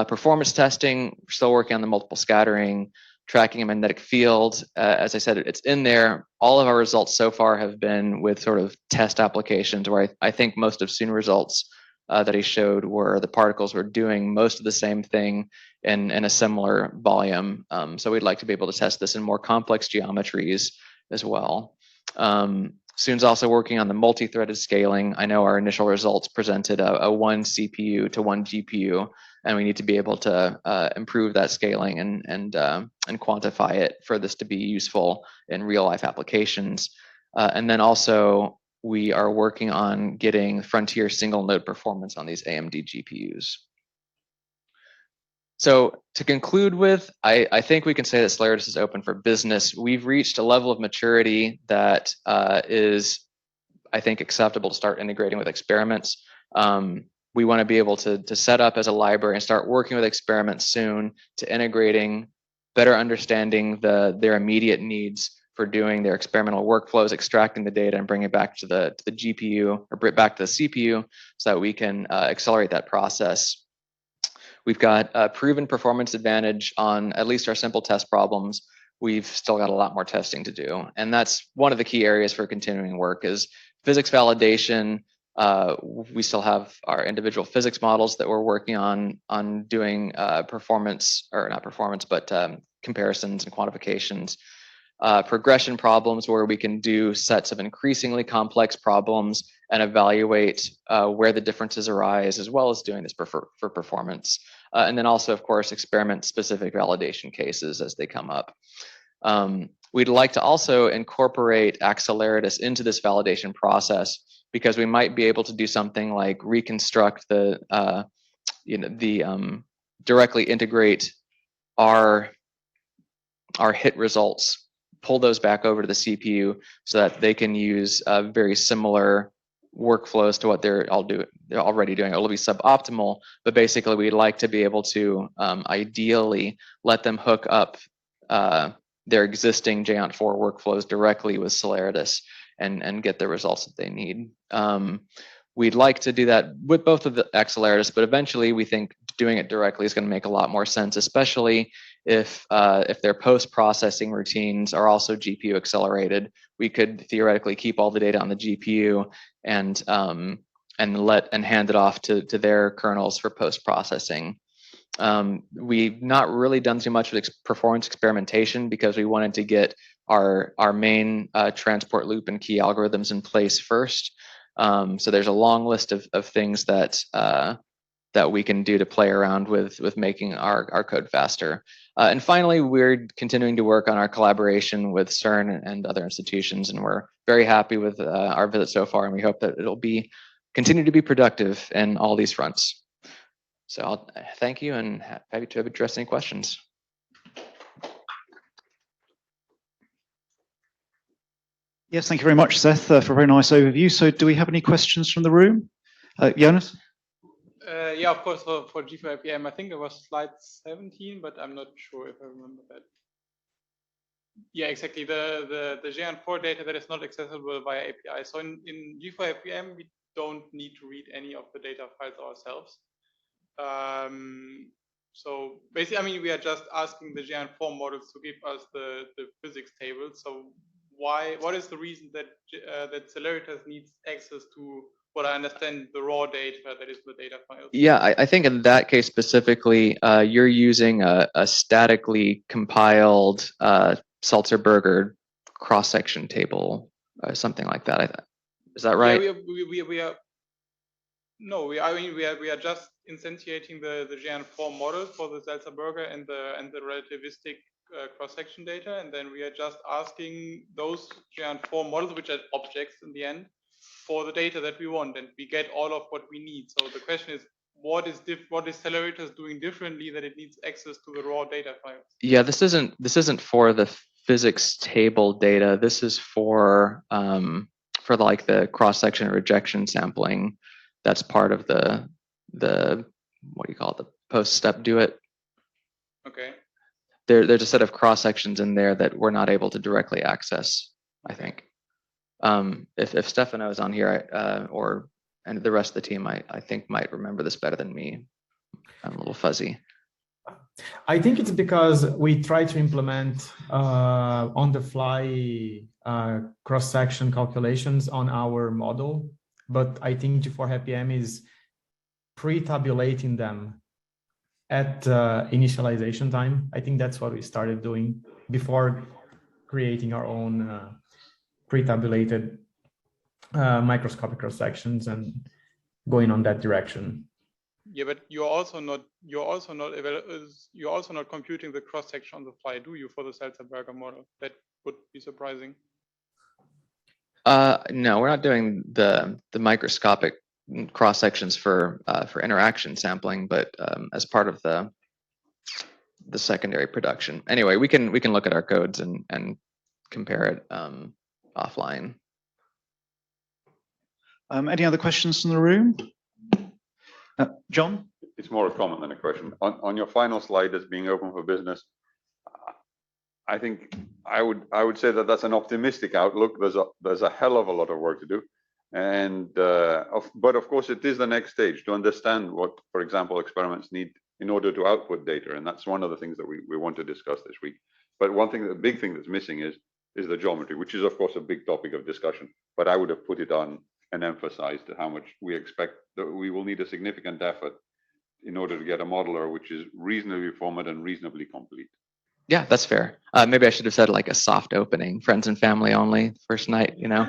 Performance testing, we're still working on the multiple scattering, tracking a magnetic field. As I said, it's in there. All of our results so far have been with sort of test applications where I think most of Soon results that he showed were the particles were doing most of the same thing in a similar volume. So we'd like to be able to test this in more complex geometries as well. Soon's also working on the multi-threaded scaling. I know our initial results presented a 1 CPU to 1 GPU, and we need to be able to improve that scaling and quantify it for this to be useful in real life applications. And then also we are working on getting frontier single node performance on these AMD GPUs. So to conclude with, I think we can say that Celeritas is open for business. We've reached a level of maturity that is, I think, acceptable to start integrating with experiments. We want to be able to set up as a library and start working with experiments soon to integrating, better understanding their immediate needs for doing their experimental workflows, extracting the data and bringing it back to the GPU or back to the CPU so that we can accelerate that process. We've got a proven performance advantage on at least our simple test problems. We've still got a lot more testing to do. And that's one of the key areas for continuing work is physics validation. We still have our individual physics models that we're working on doing performance, or not performance, but comparisons and quantifications. Progression problems where we can do sets of increasingly complex problems and evaluate where the differences arise, as well as doing this for performance. And then also, of course, experiment-specific validation cases as they come up. We'd like to also incorporate Acceleritas into this validation process because we might be able to do something like reconstruct directly integrate our hit results, pull those back over to the CPU so that they can use very similar workflows to what they're already doing. It'll be suboptimal, but basically we'd like to be able to ideally let them hook up their existing JANT4 workflows directly with Celeritas and get the results that they need. We'd like to do that with both of the Acceleritas, but eventually we think doing it directly is going to make a lot more sense, especially if their post-processing routines are also GPU accelerated. We could theoretically keep all the data on the GPU and hand it off to their kernels for post-processing. We've not really done too much with performance experimentation because we wanted to get our main transport loop and key algorithms in place first. So there's a long list of things that we can do to play around with making our code faster. And finally, we're continuing to work on our collaboration with CERN and other institutions, and we're very happy with our visit so far, and we hope that it'll continue to be productive in all these fronts. So I'll thank you and happy to address any questions. Yes, thank you very much, Seth, for a very nice overview. So do we have any questions from the room? Jonas? Yeah, of course, for G4IPM, I think it was slide 17, but I'm not sure if I remember that. Yeah, exactly. The JAN4 data that is not accessible via API. So in G4IPM, we don't need to read any of the data files ourselves. So basically, I mean, we are just asking the JAN4 models to give us the physics table. So what is the reason that Celeritas needs access to what I understand the raw data that is the data files. Yeah, I think in that case specifically, you're using a statically compiled Sulzberger cross-section table, something like that. Is that right? Yeah, we are. No, I mean we are just instantiating the GN4 model for the Sulzberger and the relativistic cross-section data, and then we are just asking those GN4 models, which are objects in the end, for the data that we want, and we get all of what we need. So the question is, what is Celeritas doing differently that it needs access to the raw data files? Yeah, this isn't for the physics table data. This is for like the cross-section rejection sampling. That's part of the what do you call it? The post-step do it. Okay. There's a set of cross sections in there that we're not able to directly access, I think. If Stefano is on here, and the rest of the team, I think might remember this better than me. I'm a little fuzzy. I think it's because we try to implement on-the-fly cross-section calculations on our model, but I think G4-HAPM is pre-tabulating them at initialization time. I think that's what we started doing before creating our own pre-tabulated microscopic cross sections and going on that direction. Yeah, but you're also not computing the cross section on the fly, do you, for the Sulzberger model? That would be surprising. No, we're not doing the microscopic cross sections for interaction sampling, but as part of the secondary production. Anyway, we can look at our codes and compare it offline. Any other questions from the room? John? It's more a comment than a question. On your final slide as being open for business, I think I would say that that's an optimistic outlook. There's a hell of a lot of work to do. And but of course it is the next stage to understand what, for example, experiments need in order to output data, and that's one of the things that we want to discuss this week. But the big thing that's missing is the geometry, which is of course a big topic of discussion. But I would have put it on and emphasized how much we expect that we will need a significant effort in order to get a modeler which is reasonably formed and reasonably complete. Yeah, that's fair. Maybe I should have said like a soft opening, friends and family only, first night, you know.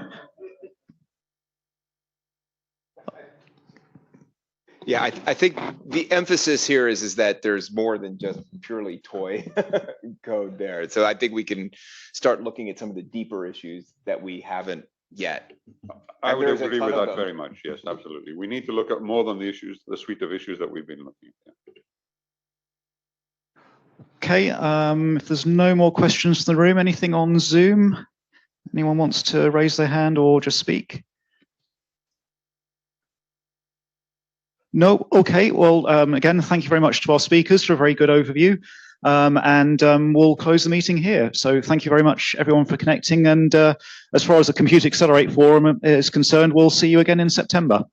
Yeah, I think the emphasis here is that there's more than just purely toy code there. So I think we can start looking at some of the deeper issues that we haven't yet. I would agree with that very much. Yes, absolutely. We need to look at more than the suite of issues that we've been looking at. Okay, if there's no more questions in the room, anything on Zoom? Anyone wants to raise their hand or just speak? No, okay, well, again, thank you very much to our speakers for a very good overview. And we'll close the meeting here. So thank you very much, everyone, for connecting. And as far as the Compute Accelerate Forum is concerned, we'll see you again in September.